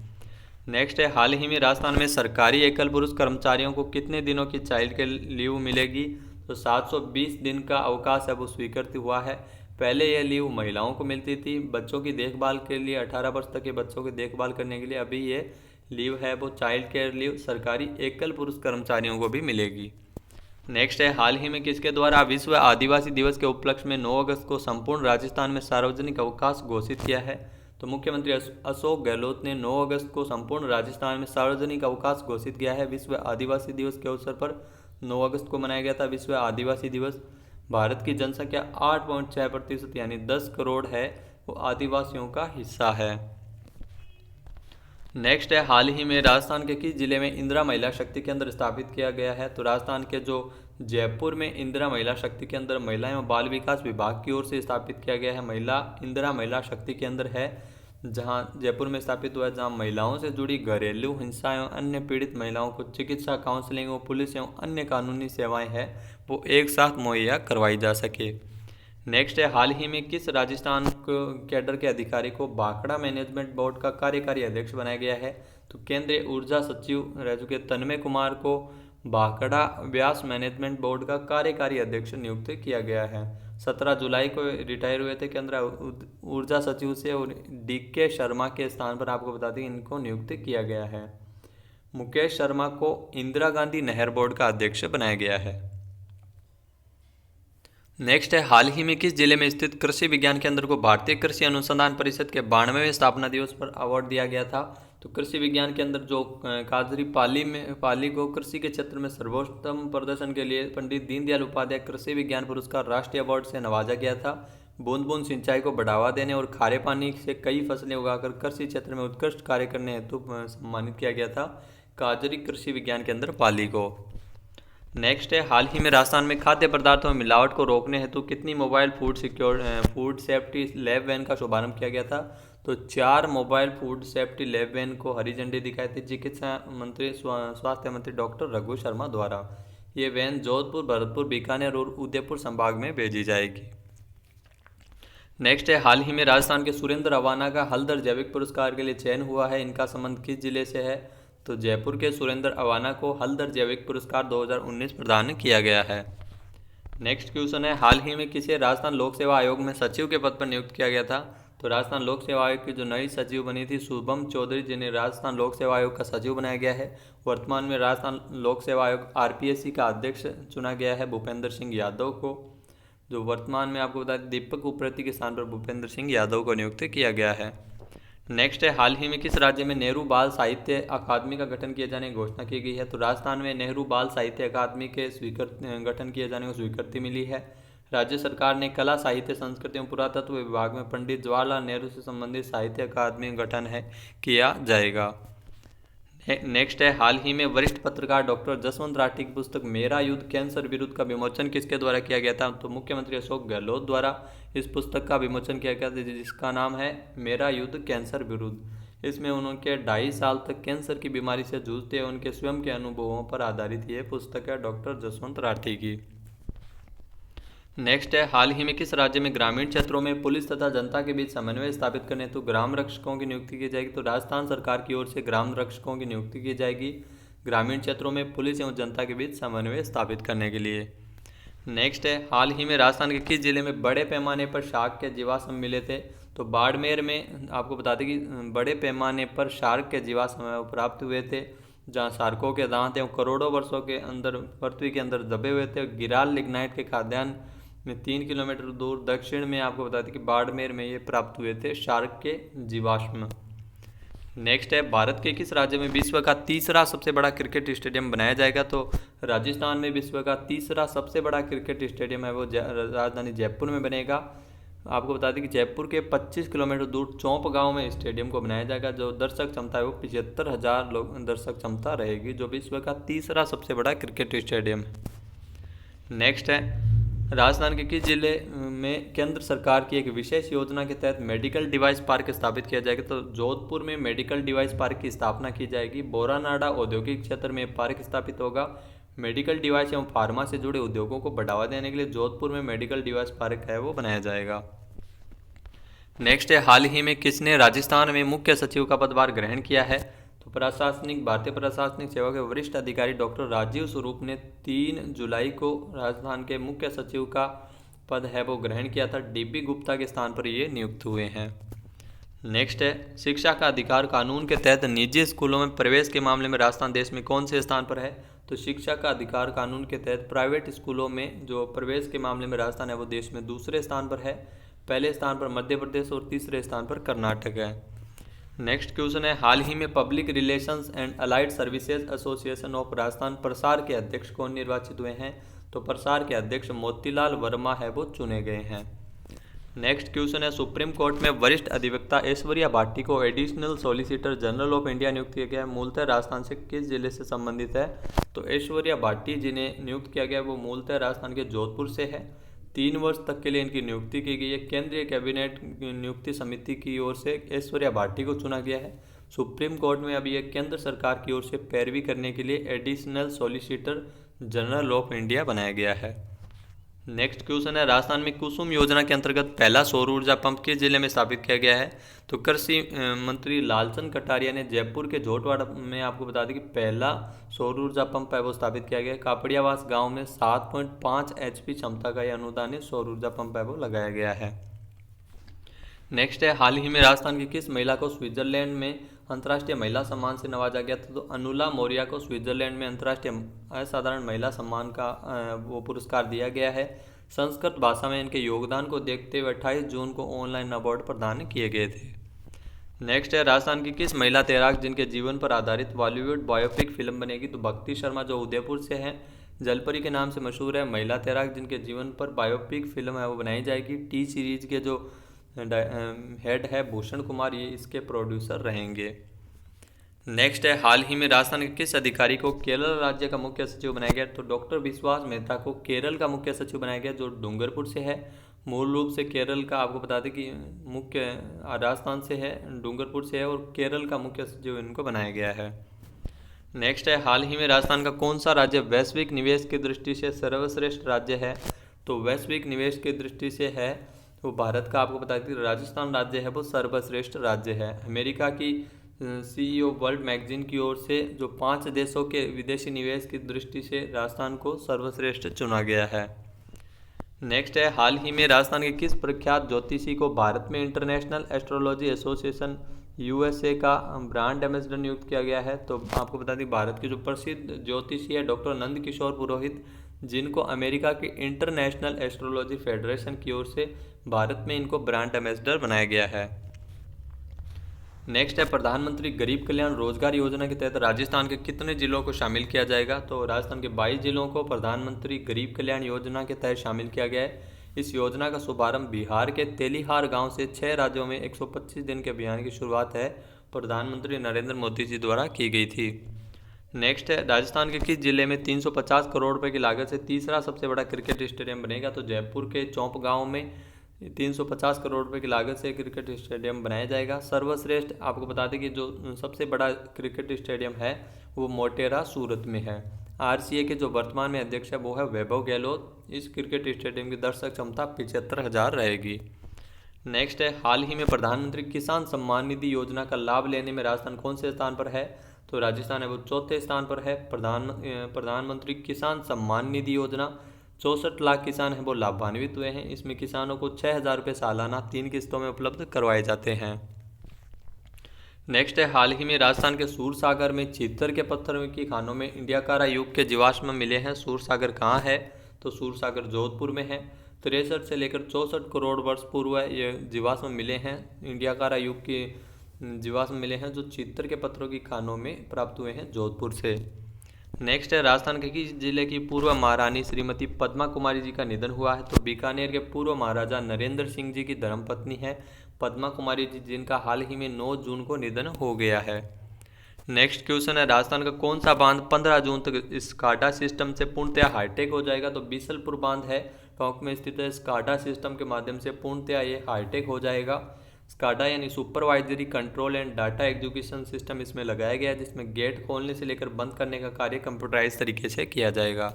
नेक्स्ट है, हाल ही में राजस्थान में सरकारी एकल पुरुष कर्मचारियों को कितने दिनों की चाइल्ड के लीव मिलेगी? तो 720 दिन का अवकाश अब स्वीकृत हुआ है। पहले यह लीव महिलाओं को मिलती थी बच्चों की देखभाल के लिए, 18 वर्ष तक के बच्चों की देखभाल करने के लिए। अभी ये लीव है वो चाइल्ड केयर लीव सरकारी एकल पुरुष कर्मचारियों को भी मिलेगी। नेक्स्ट है, हाल ही में किसके द्वारा विश्व आदिवासी दिवस के उपलक्ष्य में 9 अगस्त को संपूर्ण राजस्थान में सार्वजनिक अवकाश घोषित किया है? तो मुख्यमंत्री अशोक गहलोत ने 9 अगस्त को संपूर्ण राजस्थान में सार्वजनिक अवकाश घोषित किया है। विश्व आदिवासी दिवस के अवसर पर 9 अगस्त को मनाया गया था विश्व आदिवासी दिवस। भारत की जनसंख्या 8.6% यानी 10 करोड़ है वो आदिवासियों का हिस्सा है। नेक्स्ट है, हाल ही में राजस्थान के किस जिले में इंदिरा महिला शक्ति केंद्र स्थापित किया गया है? तो राजस्थान के जो जयपुर में इंदिरा महिला शक्ति केंद्र महिला एवं बाल विकास विभाग की ओर से स्थापित किया गया है। इंदिरा महिला शक्ति केंद्र है जहां जयपुर में स्थापित हुआ है, जहां महिलाओं से जुड़ी घरेलू हिंसा एवं अन्य पीड़ित महिलाओं को चिकित्सा, काउंसलिंग व पुलिस एवं अन्य कानूनी सेवाएं हैं वो एक साथ मुहैया करवाई जा सके। नेक्स्ट है, हाल ही में किस राजस्थान कैडर के अधिकारी को भाखड़ा मैनेजमेंट बोर्ड का कार्यकारी अध्यक्ष बनाया गया है? तो केंद्रीय ऊर्जा सचिव रह चुके तन्मय कुमार को भाखड़ा व्यास मैनेजमेंट बोर्ड का कार्यकारी अध्यक्ष नियुक्त किया गया है। 17 जुलाई को रिटायर हुए थे केंद्रीय ऊर्जा सचिव से और DK शर्मा के स्थान पर आपको बता दें इनको नियुक्त किया गया है। मुकेश शर्मा को इंदिरा गांधी नहर बोर्ड का अध्यक्ष बनाया गया है। नेक्स्ट है, हाल ही में किस जिले में स्थित कृषि विज्ञान केंद्र को भारतीय कृषि अनुसंधान परिषद के 92वें स्थापना दिवस पर अवार्ड दिया गया था? तो कृषि विज्ञान केंद्र जो काजरी पाली को कृषि के क्षेत्र में सर्वोत्तम प्रदर्शन के लिए पंडित दीनदयाल उपाध्याय कृषि विज्ञान पुरस्कार राष्ट्रीय अवार्ड से नवाजा गया था। बूंद बूंद सिंचाई को बढ़ावा देने और खारे पानी से कई फसलें उगाकर कृषि क्षेत्र में उत्कृष्ट कार्य करने हेतु सम्मानित किया गया था काजरी कृषि विज्ञान केंद्र पाली को। नेक्स्ट है, हाल ही में राजस्थान में खाद्य पदार्थों में मिलावट को रोकने हेतु कितनी mobile food safety lab van का शुभारंभ किया गया था? तो 4 mobile food safety lab van को हरी झंडी दिखाई थी चिकित्सा मंत्री स्वास्थ्य मंत्री डॉक्टर रघु शर्मा द्वारा। ये वैन जोधपुर, भरतपुर, बीकानेर और उदयपुर संभाग में भेजी जाएगी। नेक्स्ट है, हाल ही में राजस्थान के सुरेंद्र अवाना का हल्दर जैविक पुरस्कार के लिए चयन हुआ है। इनका संबंध किस जिले से है? तो जयपुर के सुरेंद्र अवाना को हल्दर जैविक पुरस्कार 2019 प्रदान किया गया है। नेक्स्ट क्वेश्चन है, हाल ही में किसे राजस्थान लोक सेवा आयोग में सचिव के पद पर नियुक्त किया गया था? तो राजस्थान लोक सेवा आयोग की जो नई सचिव बनी थी शुभम चौधरी, जिन्हें राजस्थान लोक सेवा आयोग का सचिव बनाया गया है। वर्तमान में राजस्थान लोक सेवा आयोग RPSC का अध्यक्ष चुना गया है भूपेंद्र सिंह यादव को, जो वर्तमान में आपको बता दें दीपक उप्रेती के स्थान पर भूपेंद्र सिंह यादव को नियुक्त किया गया है। नेक्स्ट है, हाल ही में किस राज्य में नेहरू बाल साहित्य अकादमी का गठन किए जाने की घोषणा की गई है? तो राजस्थान में नेहरू बाल साहित्य अकादमी के गठन किए जाने को स्वीकृति मिली है। राज्य सरकार ने कला, साहित्य, संस्कृति एवं पुरातत्व विभाग में पंडित जवाहरलाल नेहरू से संबंधित साहित्य अकादमी का गठन किया जाएगा। नेक्स्ट है, हाल ही में वरिष्ठ पत्रकार डॉक्टर जसवंत राठी की पुस्तक मेरा युद्ध कैंसर विरुद्ध का विमोचन किसके द्वारा किया गया था? तो मुख्यमंत्री अशोक गहलोत द्वारा इस पुस्तक का विमोचन किया गया था जिसका नाम है मेरा युद्ध कैंसर विरुद्ध। इसमें उनके 2.5 साल तक कैंसर की बीमारी से जूझते उनके स्वयं के अनुभवों पर आधारित ये पुस्तक है डॉक्टर जसवंत राठी की। नेक्स्ट है, हाल ही में किस राज्य में ग्रामीण क्षेत्रों में पुलिस तथा जनता के बीच समन्वय स्थापित करने हेतु ग्राम रक्षकों की नियुक्ति की जाएगी? तो राजस्थान सरकार की ओर से ग्राम रक्षकों की नियुक्ति की जाएगी ग्रामीण क्षेत्रों में पुलिस एवं जनता के बीच समन्वय स्थापित करने के लिए। नेक्स्ट है, हाल ही में राजस्थान के किस जिले में बड़े पैमाने पर शार्क के जीवाश्म मिले थे? तो बाड़मेर में आपको बता दें कि बड़े पैमाने पर शार्क के जीवाश्म प्राप्त हुए थे, जहां शार्कों के दांत एवं करोड़ों वर्षों के अंदर पृथ्वी के अंदर दबे हुए थे। गिराल लिग्नाइट के खाद्यान्न में 3 किलोमीटर दूर दक्षिण में आपको बता दें कि बाड़मेर में ये प्राप्त हुए थे शार्क के जीवाश्म। नेक्स्ट है, भारत के किस राज्य में विश्व का तीसरा सबसे बड़ा क्रिकेट स्टेडियम बनाया जाएगा? तो राजस्थान में विश्व का तीसरा सबसे बड़ा क्रिकेट स्टेडियम है वो राजधानी जयपुर में बनेगा। आपको बता दें कि जयपुर के 25 किलोमीटर दूर चौंप गांव में स्टेडियम को बनाया जाएगा। जो दर्शक क्षमता है वो 75,000 लोग दर्शक क्षमता रहेगी, जो विश्व का तीसरा सबसे बड़ा क्रिकेट स्टेडियम है। नेक्स्ट है, राजस्थान के किस जिले में केंद्र सरकार की एक विशेष योजना के तहत मेडिकल डिवाइस पार्क स्थापित किया जाएगा? तो जोधपुर में मेडिकल डिवाइस पार्क की स्थापना की जाएगी। बोरानाडा औद्योगिक क्षेत्र में पार्क स्थापित होगा। मेडिकल डिवाइस एवं फार्मा से जुड़े उद्योगों को बढ़ावा देने के लिए जोधपुर में मेडिकल डिवाइस पार्क है वो बनाया जाएगा। नेक्स्ट है, हाल ही में किसने राजस्थान में मुख्य सचिव का पदभार ग्रहण किया है? तो भारतीय प्रशासनिक सेवा के वरिष्ठ अधिकारी डॉक्टर राजीव स्वरूप ने 3 जुलाई को राजस्थान के मुख्य सचिव का पद है वो ग्रहण किया था। डीबी गुप्ता के स्थान पर ये नियुक्त हुए हैं। नेक्स्ट है, शिक्षा का अधिकार कानून के तहत निजी स्कूलों में प्रवेश के मामले में राजस्थान देश में कौन से स्थान पर है? तो शिक्षा का अधिकार कानून के तहत प्राइवेट स्कूलों में जो प्रवेश के मामले में राजस्थान है वो देश में दूसरे स्थान पर है। पहले स्थान पर मध्य प्रदेश और तीसरे स्थान पर कर्नाटक है। नेक्स्ट क्वेश्चन है, हाल ही में public relations and allied services association of Rajasthan प्रसार के अध्यक्ष कौन निर्वाचित हुए हैं? तो प्रसार के अध्यक्ष मोतीलाल वर्मा है वो चुने गए हैं। नेक्स्ट क्वेश्चन है, सुप्रीम कोर्ट में वरिष्ठ अधिवक्ता ऐश्वर्या भाटी को additional solicitor general of India नियुक्त किया गया है। मूलतः राजस्थान से किस जिले से संबंधित है? तो ऐश्वर्या भाटी जिन्हें नियुक्त किया गया है वो मूलतः राजस्थान के जोधपुर से है। 3 वर्ष तक के लिए इनकी नियुक्ति की गई है। केंद्रीय कैबिनेट नियुक्ति समिति की ओर से ऐश्वर्या भाटी को चुना गया है। सुप्रीम कोर्ट में अभी यह केंद्र सरकार की ओर से पैरवी करने के लिए additional solicitor general of India बनाया गया है। नेक्स्ट क्वेश्चन है, राजस्थान में कुसुम योजना के अंतर्गत पहला सौर ऊर्जा पंप किस जिले में स्थापित किया गया है? तो कृषि मंत्री लालचंद कटारिया ने जयपुर के झोटवाड़ा में आपको बता दें कि पहला सौर ऊर्जा पंप है वो स्थापित किया गया है। कापड़ियावास गांव में 7.5 HP क्षमता का यह अनुदानित सौर ऊर्जा पंप है वो लगाया गया है। नेक्स्ट है, हाल ही में राजस्थान की किस महिला को स्विट्जरलैंड में अंतर्राष्ट्रीय महिला सम्मान से नवाजा गया था? तो अनुला मौर्या को स्विट्जरलैंड में अंतर्राष्ट्रीय असाधारण महिला सम्मान का वो पुरस्कार दिया गया है। संस्कृत भाषा में इनके योगदान को देखते हुए 28 जून को ऑनलाइन अवार्ड प्रदान किए गए थे। नेक्स्ट है, राजस्थान की किस महिला तैराक जिनके जीवन पर आधारित बॉलीवुड बायोपिक फिल्म बनेगी? तो भक्ति शर्मा जो उदयपुर से है, जलपरी के नाम से मशहूर है, महिला तैराक जिनके जीवन पर बायोपिक फिल्म है वो बनाई जाएगी। टी सीरीज के जो हेड है भूषण कुमार, ये इसके प्रोड्यूसर रहेंगे। नेक्स्ट है, हाल ही में राजस्थान के किस अधिकारी को केरल राज्य का मुख्य सचिव बनाया गया? तो डॉक्टर विश्वास मेहता को केरल का मुख्य सचिव बनाया गया जो डूंगरपुर से है। मूल रूप से केरल का आपको बता दें कि मुख्य राजस्थान से है, डूंगरपुर से है और केरल का मुख्य सचिव इनको बनाया गया है। नेक्स्ट है, हाल ही में राजस्थान का कौन सा राज्य वैश्विक निवेश की दृष्टि से सर्वश्रेष्ठ राज्य है? तो वैश्विक निवेश की दृष्टि से है वो भारत का आपको बता दें राजस्थान राज्य है वो सर्वश्रेष्ठ राज्य है। अमेरिका की CEO वर्ल्ड मैगजीन की ओर से जो 5 देशों के विदेशी निवेश की दृष्टि से राजस्थान को सर्वश्रेष्ठ चुना गया है। नेक्स्ट है, हाल ही में राजस्थान के किस प्रख्यात ज्योतिषी को भारत में इंटरनेशनल एस्ट्रोलॉजी एसोसिएशन USA का ब्रांड एम्बेसडर नियुक्त किया गया है? तो आपको बता दें भारत के जो प्रसिद्ध ज्योतिषी है डॉक्टर नंद किशोर पुरोहित, जिनको अमेरिका की इंटरनेशनल एस्ट्रोलॉजी फेडरेशन की ओर से भारत में इनको ब्रांड एम्बेसडर बनाया गया है। नेक्स्ट है, प्रधानमंत्री गरीब कल्याण रोजगार योजना के तहत राजस्थान के कितने जिलों को शामिल किया जाएगा? तो राजस्थान के 22 जिलों को प्रधानमंत्री गरीब कल्याण योजना के तहत शामिल किया गया है। इस योजना का शुभारंभ बिहार के तेलीहार गांव से 6 राज्यों में 125 दिन के अभियान की शुरुआत है प्रधानमंत्री नरेंद्र मोदी जी द्वारा की गई थी। नेक्स्ट है, राजस्थान के किस जिले में 350 करोड़ रुपए की लागत से तीसरा सबसे बड़ा क्रिकेट स्टेडियम बनेगा? तो जयपुर के चौंप गांव में 350 करोड़ रुपए की लागत से क्रिकेट स्टेडियम बनाया जाएगा। सर्वश्रेष्ठ आपको बता दें कि जो सबसे बड़ा क्रिकेट स्टेडियम है वो मोटेरा सूरत में है। RCA के जो वर्तमान में अध्यक्ष है वो है वैभव गहलोत। इस क्रिकेट स्टेडियम की दर्शक क्षमता 75,000 रहेगी। नेक्स्ट है, हाल ही में प्रधानमंत्री किसान सम्मान निधि योजना का लाभ लेने में राजस्थान कौन से स्थान पर है? तो राजस्थान है वो चौथे स्थान पर है। प्रधानमंत्री किसान सम्मान निधि योजना 64 लाख किसान हैं वो लाभान्वित हुए हैं। इसमें किसानों को 6,000 रुपये सालाना 3 किस्तों में उपलब्ध करवाए जाते हैं। नेक्स्ट है, हाल ही में राजस्थान के सूरसागर में चीतर के पत्थर की खानों में इंडियाकारा युग के जीवाश्म मिले हैं। सूरसागर कहाँ है? तो सूरसागर जोधपुर में है। 63 से लेकर 64 करोड़ वर्ष पूर्व ये जीवाश्म मिले हैं, इंडियाकारा युग के जीवाश्म मिले हैं जो चीतर के पत्थरों की खानों में प्राप्त हुए हैं जोधपुर से। नेक्स्ट है, राजस्थान के किस जिले की पूर्व महारानी श्रीमती पद्मा कुमारी जी का निधन हुआ है? तो बीकानेर के पूर्व महाराजा नरेंद्र सिंह जी की धर्मपत्नी है पद्मा कुमारी जी, जिनका हाल ही में 9 जून को निधन हो गया है। नेक्स्ट क्वेश्चन है, राजस्थान का कौन सा बांध 15 जून तक स्काडा सिस्टम से पूर्णतया हाईटेक हो जाएगा? तो बीसलपुर बांध है टोंक में स्थित है। स्काडा सिस्टम के माध्यम से पूर्णतया ये हाईटेक हो जाएगा। स्काडा यानी supervisory control and data execution system इसमें लगाया गया है, जिसमें गेट खोलने से लेकर बंद करने का कार्य कंप्यूटराइज तरीके से किया जाएगा।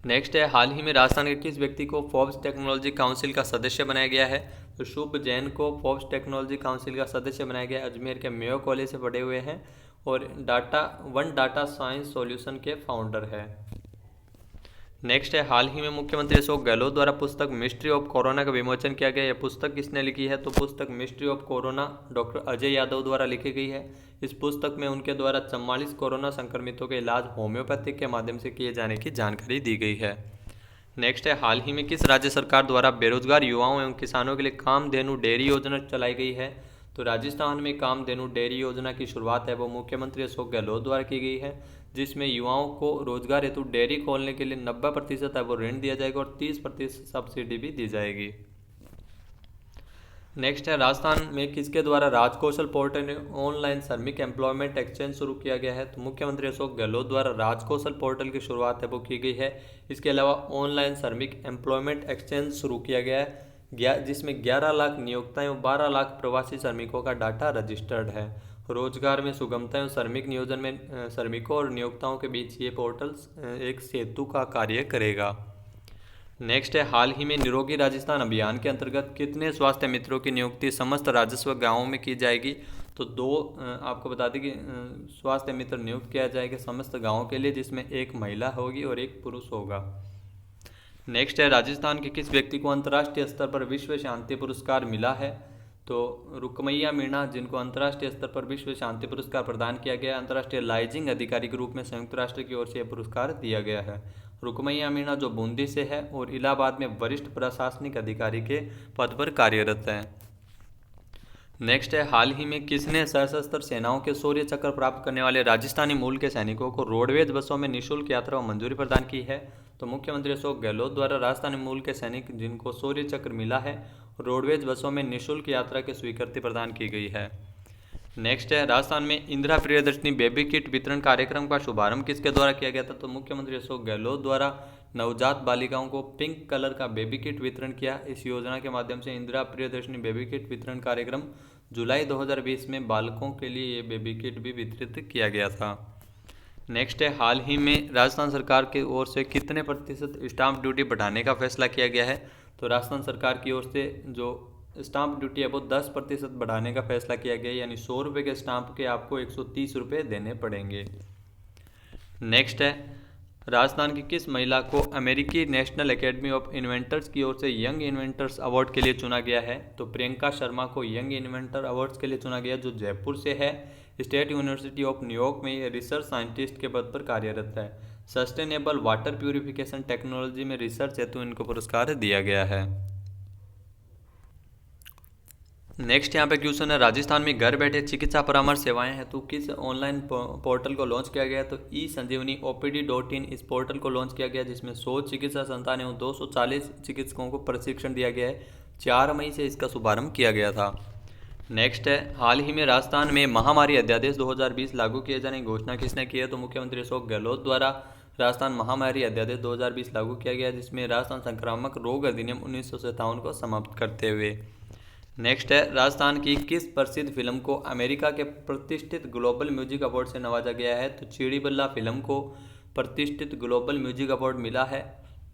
नेक्स्ट है, हाल ही में राजस्थान के किस व्यक्ति को फोर्ब्स टेक्नोलॉजी काउंसिल का सदस्य बनाया गया है? शुभ जैन को फोर्ब्स टेक्नोलॉजी काउंसिल का सदस्य बनाया गया। अजमेर के मेयो कॉलेज से पढ़े हुए हैं और डाटा साइंस सॉल्यूशन के फाउंडर है। नेक्स्ट है, हाल ही में मुख्यमंत्री अशोक गहलोत द्वारा पुस्तक मिस्ट्री ऑफ कोरोना का विमोचन किया गया। यह पुस्तक किसने लिखी है? तो पुस्तक mystery of corona doctor Ajay Yadav द्वारा लिखी गई है। इस पुस्तक में उनके द्वारा 44 कोरोना संक्रमितों के इलाज होम्योपैथिक के माध्यम से किए जाने की जानकारी दी गई है। नेक्स्ट है, हाल ही में किस राज्य सरकार द्वारा बेरोजगार युवाओं एवं किसानों के लिए कामधेनु डेयरी योजना चलाई गई है? तो राजस्थान में कामधेनु डेयरी योजना की शुरुआत है वो मुख्यमंत्री अशोक गहलोत द्वारा की गई है, जिसमें युवाओं को रोजगार हेतु डेयरी खोलने के लिए 90% है वो ऋण दिया जाएगा और 30% सब्सिडी भी दी जाएगी। नेक्स्ट है, राजस्थान में किसके द्वारा राजकौशल पोर्टल ने ऑनलाइन श्रमिक एम्प्लॉयमेंट एक्सचेंज शुरू किया गया है? तो मुख्यमंत्री अशोक गहलोत द्वारा राजकौशल पोर्टल की शुरुआत है वो की गई है। इसके अलावा ऑनलाइन श्रमिक एम्प्लॉयमेंट एक्सचेंज शुरू किया गया है जिसमें 11 लाख नियोक्ताएं और 12 लाख प्रवासी श्रमिकों का डाटा रजिस्टर्ड है। रोजगार में सुगमता एवं श्रमिक नियोजन में श्रमिकों और नियोक्ताओं के बीच ये पोर्टल एक सेतु का कार्य करेगा। नेक्स्ट है, हाल ही में निरोगी राजस्थान अभियान के अंतर्गत कितने स्वास्थ्य मित्रों की नियुक्ति समस्त राजस्व गांवों में की जाएगी? तो 2 आपको बता दें कि स्वास्थ्य मित्र नियुक्त किया जाएगा समस्त गांवों के लिए, जिसमें एक महिला होगी और एक पुरुष होगा। नेक्स्ट है, राजस्थान के किस व्यक्ति को अंतर्राष्ट्रीय स्तर पर विश्व शांति पुरस्कार मिला है? तो रुकमैया मीणा, जिनको अंतर्राष्ट्रीय स्तर पर विश्व शांति पुरस्कार प्रदान किया गया, अंतर्राष्ट्रीय लाइजिंग अधिकारी के रूप में संयुक्त राष्ट्र की ओर से यह पुरस्कार दिया गया है। रुकमैया मीणा जो बूंदी से है और इलाहाबाद में वरिष्ठ प्रशासनिक अधिकारी के पद पर कार्यरत है। नेक्स्ट है, हाल ही में किसने सशस्त्र सेनाओं के शौर्य चक्र प्राप्त करने वाले राजस्थानी मूल के सैनिकों को रोडवेज बसों में निःशुल्क यात्रा को मंजूरी प्रदान की है? तो मुख्यमंत्री अशोक गहलोत द्वारा राजस्थानी मूल के सैनिक जिनको शौर्य चक्र मिला है, रोडवेज बसों में निःशुल्क यात्रा की स्वीकृति प्रदान की गई है। नेक्स्ट है, राजस्थान में इंदिरा प्रियदर्शनी बेबी किट वितरण कार्यक्रम का शुभारंभ किसके द्वारा किया गया था? तो मुख्यमंत्री अशोक गहलोत द्वारा नवजात बालिकाओं को पिंक कलर का बेबी किट वितरण किया। इस योजना के माध्यम से इंदिरा प्रियदर्शनी बेबी किट वितरण कार्यक्रम जुलाई 2020 में बालकों के लिए ये बेबी किट भी वितरित किया गया था। नेक्स्ट है, हाल ही में राजस्थान सरकार की ओर से कितने प्रतिशत स्टाम्प ड्यूटी बढ़ाने का फैसला किया गया है? तो राजस्थान सरकार की ओर से जो स्टाम्प ड्यूटी है वो 10% बढ़ाने का फैसला किया गया, यानी 100 रुपये के स्टाम्प के आपको 130 रुपये देने पड़ेंगे। नेक्स्ट है, राजस्थान की किस महिला को अमेरिकी नेशनल एकेडमी ऑफ इन्वेंटर्स की ओर से यंग इन्वेंटर्स अवार्ड के लिए चुना गया है? तो प्रियंका शर्मा को यंग इन्वेंटर अवार्ड्स के लिए चुना गया, जो जयपुर से है। स्टेट यूनिवर्सिटी ऑफ न्यूयॉर्क में ये रिसर्च साइंटिस्ट के पद पर कार्यरत है। सस्टेनेबल वाटर प्यूरिफिकेशन टेक्नोलॉजी में रिसर्च हेतु इनको पुरस्कार दिया गया है। नेक्स्ट यहाँ पे क्वेश्चन है, राजस्थान में घर बैठे चिकित्सा परामर्श सेवाएं हेतु किस ऑनलाइन पोर्टल को लॉन्च किया गया? तो ई-संजीवनी OPD.in इस पोर्टल को लॉन्च किया गया, जिसमें 100 चिकित्सा संस्थान एवं 240 चिकित्सकों को प्रशिक्षण दिया गया है। 4 मई से इसका शुभारंभ किया गया था। नेक्स्ट है, हाल ही में राजस्थान में महामारी अध्यादेश 2020 लागू किए जाने की घोषणा किसने की है? तो मुख्यमंत्री अशोक गहलोत द्वारा राजस्थान महामारी अध्यादेश 2020 लागू किया गया, जिसमें राजस्थान संक्रामक रोग अधिनियम 1957 को समाप्त करते हुए। नेक्स्ट है, राजस्थान की किस प्रसिद्ध फिल्म को अमेरिका के प्रतिष्ठित ग्लोबल म्यूजिक अवार्ड से नवाजा गया है? तो चिड़ी बल्ला फिल्म को प्रतिष्ठित ग्लोबल म्यूजिक अवार्ड मिला है।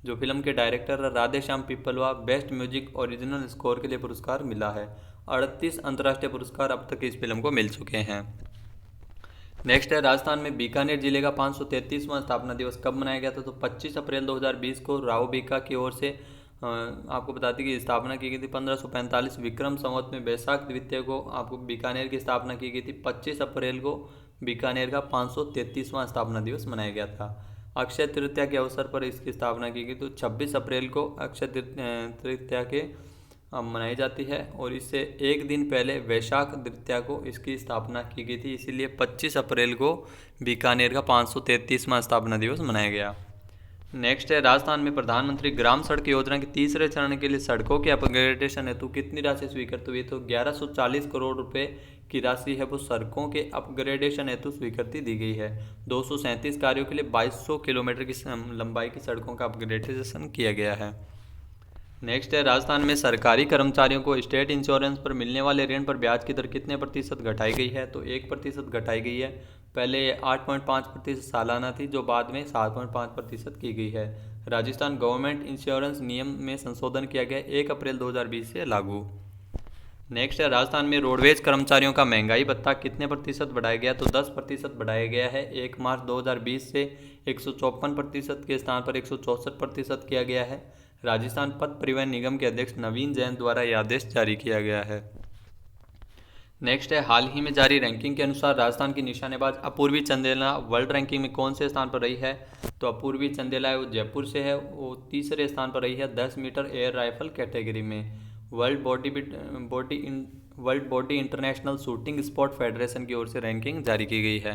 जो फिल्म के director Radheshyam Pippalwa, best music original score के लिए पुरस्कार मिला है। 38 अंतर्राष्ट्रीय पुरस्कार अब तक इस फिल्म को मिल चुके हैं। नेक्स्ट है, राजस्थान में बीकानेर जिले का 533वां स्थापना दिवस कब मनाया गया था? तो 25 अप्रैल 2020 को राव बीका की ओर से आपको बता दें कि स्थापना की गई थी। 1545 विक्रम संवत में बैसाख द्वितीय को आपको बीकानेर की स्थापना की गई थी। 25 अप्रैल को बीकानेर का 533वां स्थापना दिवस मनाया गया था। अक्षय तृतीया के अवसर पर इसकी स्थापना की गई, तो 26 अप्रैल को अक्षय तृतीया के मनाई जाती है और इससे एक दिन पहले वैशाख तृतीया को इसकी स्थापना की गई थी, इसीलिए 25 अप्रैल को बीकानेर का 533वां स्थापना दिवस मनाया गया। नेक्स्ट है, राजस्थान में प्रधानमंत्री ग्राम सड़क योजना के तीसरे चरण के लिए सड़कों के अपग्रेडेशन हेतु कितनी राशि स्वीकृत हुई? तो 1140 करोड़ रुपए की राशि है वो सड़कों के अपग्रेडेशन हेतु स्वीकृति दी गई है। 237 कार्यों के लिए 2200 किलोमीटर की लंबाई की सड़कों का अपग्रेडेशन किया गया है। नेक्स्ट है, राजस्थान में सरकारी कर्मचारियों को स्टेट इंश्योरेंस पर मिलने वाले ऋण पर ब्याज की दर कितने प्रतिशत घटाई गई है? तो 1% घटाई गई है। पहले ये 8.5% सालाना थी, जो बाद में 7.5% की गई है। राजस्थान गवर्नमेंट इंश्योरेंस नियम में संशोधन किया गया 1 अप्रैल 2020 से लागू। नेक्स्ट है, राजस्थान में रोडवेज कर्मचारियों का महंगाई भत्ता कितने प्रतिशत बढ़ाया गया? तो 10% बढ़ाया गया है। 1 मार्च 2020 से 154% के स्थान पर 164% किया गया है। राजस्थान पथ परिवहन निगम के अध्यक्ष नवीन जैन द्वारा यह आदेश जारी किया गया है। नेक्स्ट है, हाल ही में जारी रैंकिंग के अनुसार राजस्थान की निशानेबाज अपूर्वी चंदेला वर्ल्ड रैंकिंग में कौन से स्थान पर रही है? तो अपूर्वी चंदेला है वो जयपुर से है, वो तीसरे स्थान पर रही है 10 मीटर एयर राइफल कैटेगरी में। World body international shooting sport federation की ओर से रैंकिंग जारी की गई है।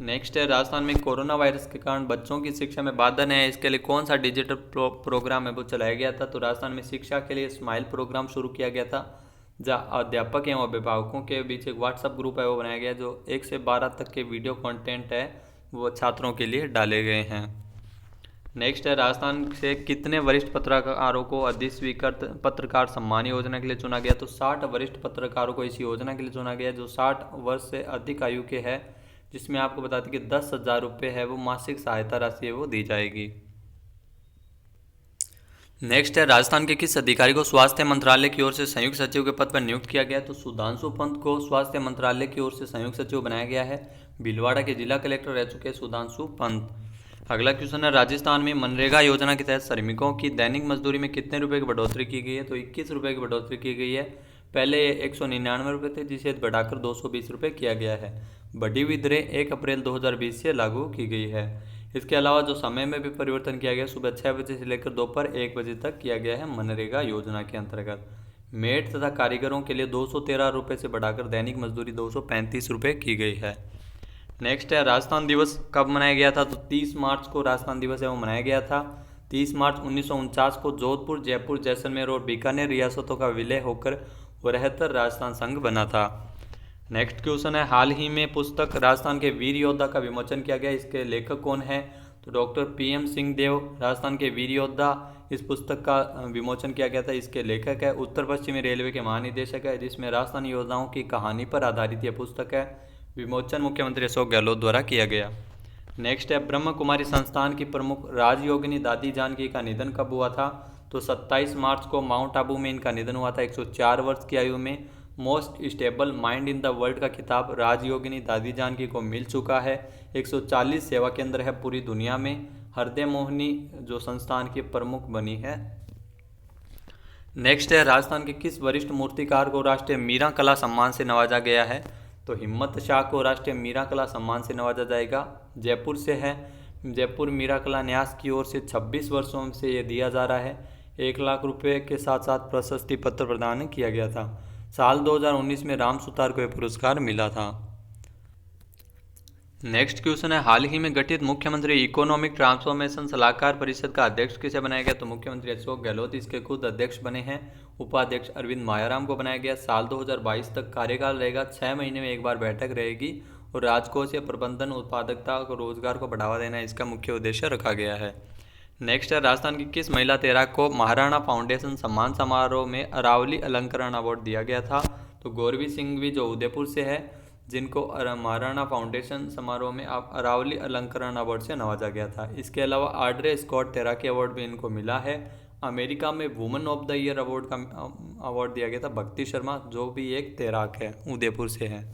नेक्स्ट है, राजस्थान में कोरोना वायरस के कारण बच्चों की शिक्षा में बाधा न है, इसके लिए कौन सा डिजिटल प्रोग्राम है वो चलाया गया था? तो राजस्थान में शिक्षा के लिए स्माइल प्रोग्राम शुरू किया गया था, जहाँ अध्यापक एवं अभिभावकों के बीच एक व्हाट्सएप ग्रुप है वो बनाया गया, जो 1 से 12 तक के वीडियो कंटेंट है वो छात्रों के लिए डाले गए हैं। नेक्स्ट है, राजस्थान से कितने वरिष्ठ पत्रकारों को अधिस्वीकृत पत्रकार सम्मान योजना के लिए चुना गया? तो 60 वरिष्ठ पत्रकारों को इस योजना के लिए चुना गया जो 60 वर्ष से अधिक आयु के हैं, जिसमें आपको बताते कि 10,000 रुपये है वो मासिक सहायता राशि है वो दी जाएगी। नेक्स्ट है, राजस्थान के किस अधिकारी को स्वास्थ्य मंत्रालय की ओर से संयुक्त सचिव के पद पर नियुक्त किया गया? तो सुधांशु पंत को स्वास्थ्य मंत्रालय की ओर से संयुक्त सचिव बनाया गया है। भीलवाड़ा के जिला कलेक्टर रह चुके हैं सुधांशु पंत। अगला क्वेश्चन है, राजस्थान में मनरेगा योजना के तहत श्रमिकों की दैनिक मजदूरी में कितने रुपए की बढ़ोतरी की गई है? तो 21 रुपये की बढ़ोतरी की गई है। पहले 199 रुपये थे, जिसे बढ़ाकर 220 रुपये किया गया है। बढ़ी हुई दरें 1 अप्रैल 2020 से लागू की गई है। इसके अलावा जो समय में भी परिवर्तन किया गया, सुबह 6 बजे से लेकर दोपहर 1 बजे तक किया गया है मनरेगा योजना के अंतर्गत। मेड तथा कारीगरों के लिए 213 रुपये से बढ़ाकर दैनिक मजदूरी 235 रुपये की गई है। नेक्स्ट है, राजस्थान दिवस कब मनाया गया था? तो 30 मार्च को राजस्थान दिवस है वो मनाया गया था। 30 मार्च 1949 को जोधपुर, जयपुर, जैसलमेर और बीकानेर रियासतों का विलय होकर 72 राजस्थान संघ बना था। नेक्स्ट क्वेश्चन है, हाल ही में पुस्तक राजस्थान के वीर योद्धा का विमोचन किया गया, इसके लेखक कौन है? तो डॉक्टर PM सिंह देव राजस्थान के वीर योद्धा, इस पुस्तक का विमोचन किया गया था। इसके लेखक है उत्तर पश्चिमी रेलवे के महानिदेशक है, जिसमें राजस्थानी योद्धाओं की कहानी पर आधारित यह पुस्तक है। विमोचन मुख्यमंत्री अशोक गहलोत द्वारा किया गया। नेक्स्ट है, ब्रह्म कुमारी संस्थान की प्रमुख राजयोगिनी दादी जानकी का निधन कब हुआ था? तो 27 मार्च को माउंट आबू में इनका निधन हुआ था 104 वर्ष की आयु में। Most stable mind in the world का खिताब राजयोगिनी दादी जानकी को मिल चुका है। 140 सेवा केंद्र है पूरी दुनिया में। हृदय मोहिनी जो संस्थान की प्रमुख बनी है। नेक्स्ट है, राजस्थान के किस वरिष्ठ मूर्तिकार को राष्ट्रीय मीरा कला सम्मान से नवाजा गया है? तो हिम्मत शाह को राष्ट्रीय मीरा कला सम्मान से नवाजा जाएगा। जयपुर से है। जयपुर मीरा कला न्यास की ओर से 26 वर्षों से ये दिया जा रहा है। 1 लाख रुपए के साथ साथ प्रशस्ति पत्र प्रदान किया गया था। साल 2019 में राम सुतार को यह पुरस्कार मिला था। नेक्स्ट क्वेश्चन है, हाल ही में गठित मुख्यमंत्री इकोनॉमिक ट्रांसफॉर्मेशन सलाहकार परिषद का अध्यक्ष किसे बनाया गया? तो मुख्यमंत्री अशोक गहलोत इसके खुद अध्यक्ष बने हैं। उपाध्यक्ष अरविंद मायाराम को बनाया गया। साल 2022 तक कार्यकाल रहेगा। 6 महीने में एक बार बैठक रहेगी और राजकोषीय प्रबंधन, उत्पादकता और रोजगार को बढ़ावा देना इसका मुख्य उद्देश्य रखा गया है। नेक्स्ट है, राजस्थान की किस महिला तैराक को महाराणा फाउंडेशन सम्मान समारोह में अरावली अलंकरण अवार्ड दिया गया था? तो गौरवी सिंह भी जो उदयपुर से है, जिनको महाराणा फाउंडेशन समारोह में अरावली अलंकरण अवार्ड से नवाजा गया था। इसके अलावा आड्रे स्कॉट तैराकी अवार्ड भी इनको मिला है। अमेरिका में women of the year award का अवार्ड दिया गया था भक्ति शर्मा, जो भी एक तैराक है, उदयपुर से है।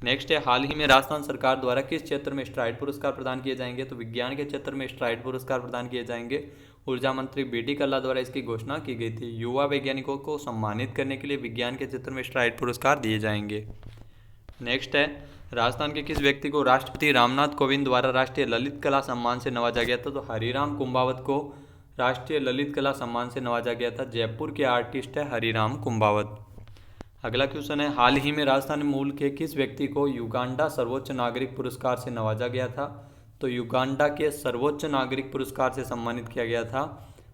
नेक्स्ट है, हाल ही में राजस्थान सरकार द्वारा किस क्षेत्र में स्ट्राइड पुरस्कार प्रदान किए जाएंगे? तो विज्ञान के क्षेत्र में स्ट्राइड पुरस्कार प्रदान किए जाएंगे। ऊर्जा मंत्री BD कल्ला द्वारा इसकी घोषणा की गई थी। युवा वैज्ञानिकों को सम्मानित करने के लिए विज्ञान के क्षेत्र में स्ट्राइड पुरस्कार दिए जाएंगे। नेक्स्ट है, राजस्थान के किस व्यक्ति को राष्ट्रपति रामनाथ कोविंद द्वारा राष्ट्रीय ललित कला सम्मान से नवाजा गया था? तो हरिराम कुंभावत को राष्ट्रीय ललित कला सम्मान से नवाजा गया था। जयपुर के आर्टिस्ट है हरिराम कुंभावत। अगला क्वेश्चन है, हाल ही में राजस्थान मूल के किस व्यक्ति को युगांडा सर्वोच्च नागरिक पुरस्कार से नवाजा गया था? तो युगांडा के सर्वोच्च नागरिक पुरस्कार से सम्मानित किया गया था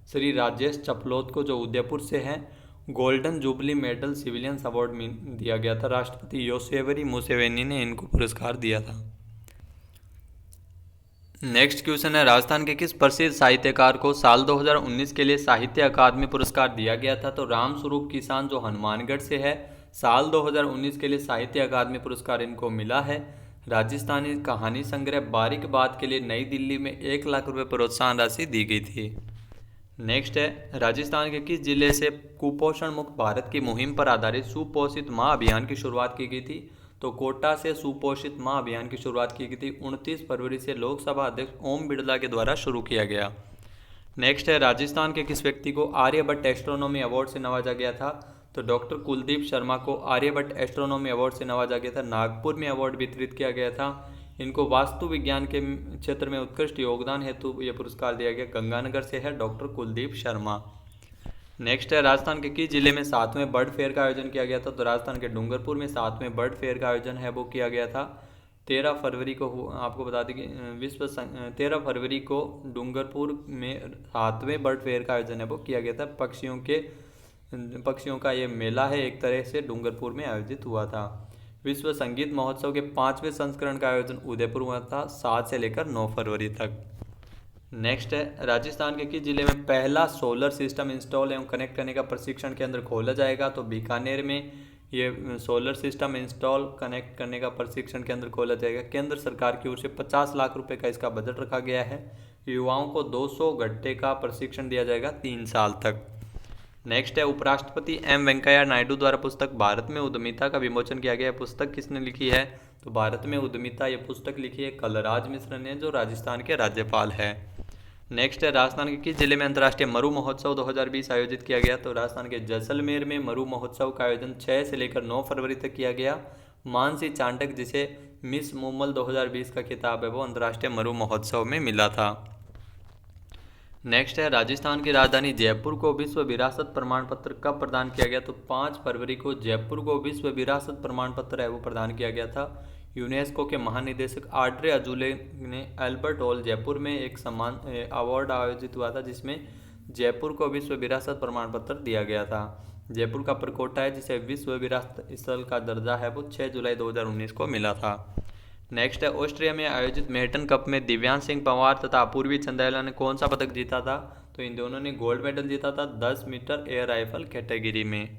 श्री राजेश चपलोत को, जो उदयपुर से हैं। Golden jubilee medal civilians award में दिया गया था। राष्ट्रपति योसेवरी मुसेवेनी ने इनको पुरस्कार दिया था। नेक्स्ट क्वेश्चन है, राजस्थान के किस प्रसिद्ध साहित्यकार को साल 2019 के लिए साहित्य अकादमी पुरस्कार दिया गया था? तो रामस्वरूप किसान जो हनुमानगढ़ से है, साल 2019 के लिए साहित्य अकादमी पुरस्कार इनको मिला है। राजस्थानी कहानी संग्रह बारीक बात के लिए नई दिल्ली में 1 लाख रुपए प्रोत्साहन राशि दी गई थी। नेक्स्ट है, राजस्थान के किस जिले से कुपोषण मुक्त भारत की मुहिम पर आधारित सुपोषित माँ अभियान की शुरुआत की गई थी? तो कोटा से सुपोषित माँ अभियान की शुरुआत की गई थी। 29 फरवरी से लोकसभा अध्यक्ष ओम बिरला के द्वारा शुरू किया गया। नेक्स्ट है, राजस्थान के किस व्यक्ति को आर्यभट्ट एस्ट्रोनॉमी अवार्ड से नवाजा गया था? तो डॉक्टर कुलदीप शर्मा को आर्यभट्ट एस्ट्रोनॉमी अवार्ड से नवाजा गया था। नागपुर में अवार्ड वितरित किया गया था। इनको वास्तु विज्ञान के क्षेत्र में उत्कृष्ट योगदान हेतु यह पुरस्कार दिया गया। गंगानगर से है डॉक्टर कुलदीप शर्मा। नेक्स्ट है, राजस्थान के किस जिले में 7वें बर्ड फेयर का आयोजन किया गया था? तो राजस्थान के डूंगरपुर में 7वें बर्ड फेयर का आयोजन है वो किया गया था। 13 फरवरी को आपको बता दें कि 13 फरवरी को डूंगरपुर में 7वें बर्ड फेयर का आयोजन है वो किया गया था। पक्षियों का ये मेला है एक तरह से डूंगरपुर में आयोजित हुआ था। विश्व संगीत महोत्सव के 5वें संस्करण का आयोजन उदयपुर हुआ था 7 से लेकर 9 फरवरी तक। नेक्स्ट है, राजस्थान के किस जिले में पहला सोलर सिस्टम इंस्टॉल एवं कनेक्ट करने का प्रशिक्षण केंद्र खोला जाएगा? तो बीकानेर में ये सोलर सिस्टम इंस्टॉल कनेक्ट करने का प्रशिक्षण केंद्र खोला जाएगा। केंद्र सरकार की ओर से 50 लाख रुपए का इसका बजट रखा गया है। युवाओं को 200 घंटे का प्रशिक्षण दिया जाएगा 3 साल तक। नेक्स्ट है, उपराष्ट्रपति एम वेंकैया नायडू द्वारा पुस्तक भारत में उद्यमिता का विमोचन किया गया है। पुस्तक किसने लिखी है? तो भारत में उद्यमिता ये पुस्तक लिखी है कलराज मिश्र ने, जो राजस्थान के राज्यपाल है। नेक्स्ट है, राजस्थान के किस जिले में अंतर्राष्ट्रीय मरु महोत्सव 2020 आयोजित किया गया? तो राजस्थान के जैसलमेर में मरु महोत्सव का आयोजन 6 से लेकर 9 फरवरी तक किया गया। मानसी चांडक, जिसे मिस मुम्बल 2020 का खिताब है, वो अंतर्राष्ट्रीय मरु महोत्सव में मिला था। नेक्स्ट है, राजस्थान की राजधानी जयपुर को विश्व विरासत प्रमाण पत्र कब प्रदान किया गया? तो 5 फरवरी को जयपुर को विश्व विरासत प्रमाण पत्र है वो प्रदान किया गया था। यूनेस्को के महानिदेशक आड्रे अजूले ने अल्बर्ट हॉल जयपुर में एक सम्मान अवार्ड आयोजित हुआ था, जिसमें जयपुर को विश्व विरासत प्रमाण पत्र दिया गया था। जयपुर का परकोटा है जिसे विश्व विरासत स्थल का दर्जा है वो 6 जुलाई 2019 को मिला था। नेक्स्ट है, ऑस्ट्रिया में आयोजित मेहटन कप में दिव्यांश सिंह पंवार तथा अपूर्वी चंदेला ने कौन सा पदक जीता था? तो इन दोनों ने गोल्ड मेडल जीता था 10 मीटर एयर राइफल कैटेगरी में।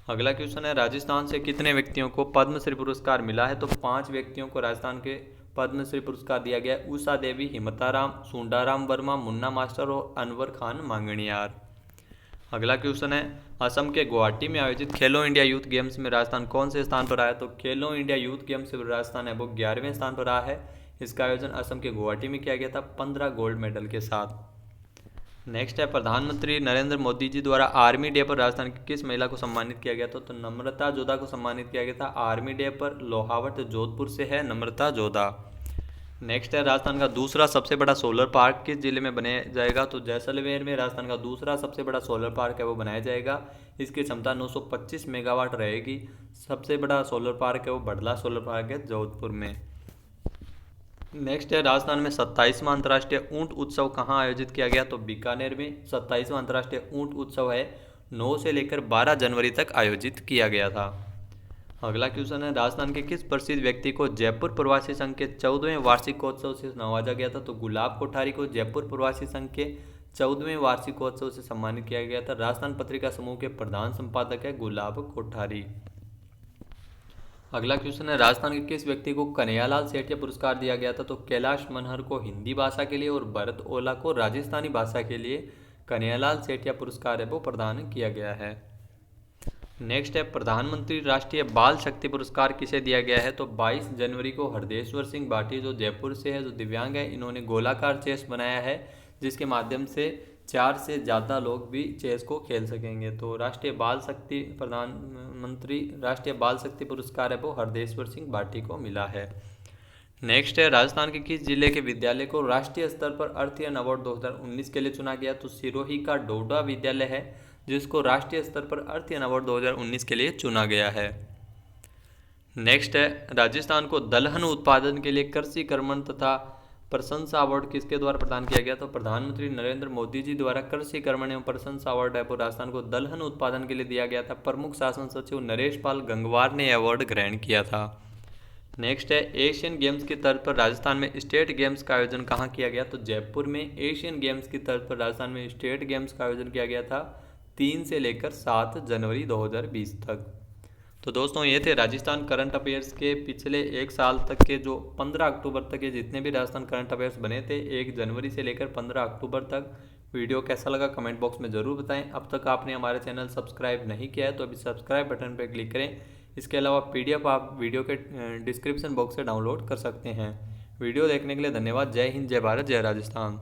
अगला क्वेश्चन है, राजस्थान से कितने व्यक्तियों को पद्मश्री पुरस्कार मिला है? तो 5 व्यक्तियों को राजस्थान के पद्मश्री पुरस्कार दिया गया है। उषा देवी, हिमताराम, सुंडाराम वर्मा, मुन्ना मास्टर और अनवर खान मांगणियार। अगला क्वेश्चन है, असम के गुवाहाटी में आयोजित खेलो इंडिया यूथ गेम्स में राजस्थान कौन से स्थान पर आया? तो खेलो इंडिया यूथ गेम्स में राजस्थान है वो 11वें स्थान पर रहा है। इसका आयोजन असम के गुवाहाटी में किया गया था 15 गोल्ड मेडल के साथ। नेक्स्ट है, प्रधानमंत्री नरेंद्र मोदी जी द्वारा आर्मी डे पर राजस्थान की किस महिला को सम्मानित किया गया था? तो नम्रता जोधा को सम्मानित किया गया था। आर्मी डे पर लोहावट जोधपुर से है नम्रता जोधा। नेक्स्ट है, राजस्थान का दूसरा सबसे बड़ा सोलर पार्क किस जिले में बनाया जाएगा? तो जैसलमेर में राजस्थान का दूसरा सबसे बड़ा सोलर पार्क है वो बनाया जाएगा। इसकी क्षमता 925 मेगावाट रहेगी। सबसे बड़ा सोलर पार्क है वो बड़ला सोलर पार्क है जोधपुर में। नेक्स्ट है, राजस्थान में 27वां अंतर्राष्ट्रीय ऊंट उत्सव कहाँ आयोजित किया गया? तो बीकानेर में 27वां अंतर्राष्ट्रीय ऊंट उत्सव है 9 से लेकर 12 जनवरी तक आयोजित किया गया था। अगला क्वेश्चन है, राजस्थान के किस प्रसिद्ध व्यक्ति को जयपुर प्रवासी संघ के 14वें वार्षिकोत्सव से नवाजा गया था? तो गुलाब कोठारी को जयपुर प्रवासी संघ के 14वें वार्षिकोत्सव से सम्मानित किया गया था। राजस्थान पत्रिका समूह के प्रधान संपादक है गुलाब कोठारी। अगला क्वेश्चन है, राजस्थान के किस व्यक्ति को कन्हैयालाल सेठिया पुरस्कार दिया गया था? तो कैलाश मनहर को हिंदी भाषा के लिए और भरत ओला को राजस्थानी भाषा के लिए कन्हैयालाल सेठिया पुरस्कार है वो प्रदान किया गया है। नेक्स्ट है, प्रधानमंत्री राष्ट्रीय बाल शक्ति पुरस्कार किसे दिया गया है? तो 22 जनवरी को हरदेश्वर सिंह भाटी, जो जयपुर से है, जो दिव्यांग है, इन्होंने गोलाकार चेस बनाया है जिसके माध्यम से 4 से ज़्यादा लोग भी चेस को खेल सकेंगे। तो राष्ट्रीय बाल शक्ति प्रधानमंत्री राष्ट्रीय बाल शक्ति पुरस्कार है वो हरदेश्वर सिंह भाटी को मिला है। नेक्स्ट है, राजस्थान के किस जिले के विद्यालय को राष्ट्रीय स्तर पर अर्थयन अवार्ड 2019 के लिए चुना गया? तो सिरोही का डोडा विद्यालय है जिसको राष्ट्रीय स्तर पर अर्थयन अवार्ड 2019 के लिए चुना गया है। नेक्स्ट है, राजस्थान को दलहन उत्पादन के लिए कृषि कर्मण तथा प्रशंसा अवार्ड किसके द्वारा प्रदान किया गया? तो प्रधानमंत्री नरेंद्र मोदी जी द्वारा कृषि कर्मण एवं प्रशंसा अवार्ड है वो राजस्थान को दलहन उत्पादन के लिए दिया गया था। प्रमुख शासन सचिव नरेश पाल गंगवार ने अवार्ड ग्रहण किया था। नेक्स्ट है, एशियन गेम्स की तर्ज पर राजस्थान में स्टेट गेम्स का आयोजन कहाँ किया गया? तो जयपुर में एशियन गेम्स की तर्ज पर राजस्थान में स्टेट गेम्स का आयोजन किया गया था 3 से लेकर 7 जनवरी 2020 तक। तो दोस्तों, ये थे राजस्थान करंट अफेयर्स के पिछले 1 साल तक के जो 15 अक्टूबर तक के जितने भी राजस्थान करंट अफेयर्स बने थे 1 जनवरी से लेकर 15 अक्टूबर तक। वीडियो कैसा लगा कमेंट बॉक्स में ज़रूर बताएं। अब तक आपने हमारे चैनल सब्सक्राइब नहीं किया है तो अभी सब्सक्राइब बटन पर क्लिक करें। इसके अलावा PDF आप वीडियो के डिस्क्रिप्शन बॉक्स से डाउनलोड कर सकते हैं। वीडियो देखने के लिए धन्यवाद। जय हिंद, जय भारत, जय राजस्थान।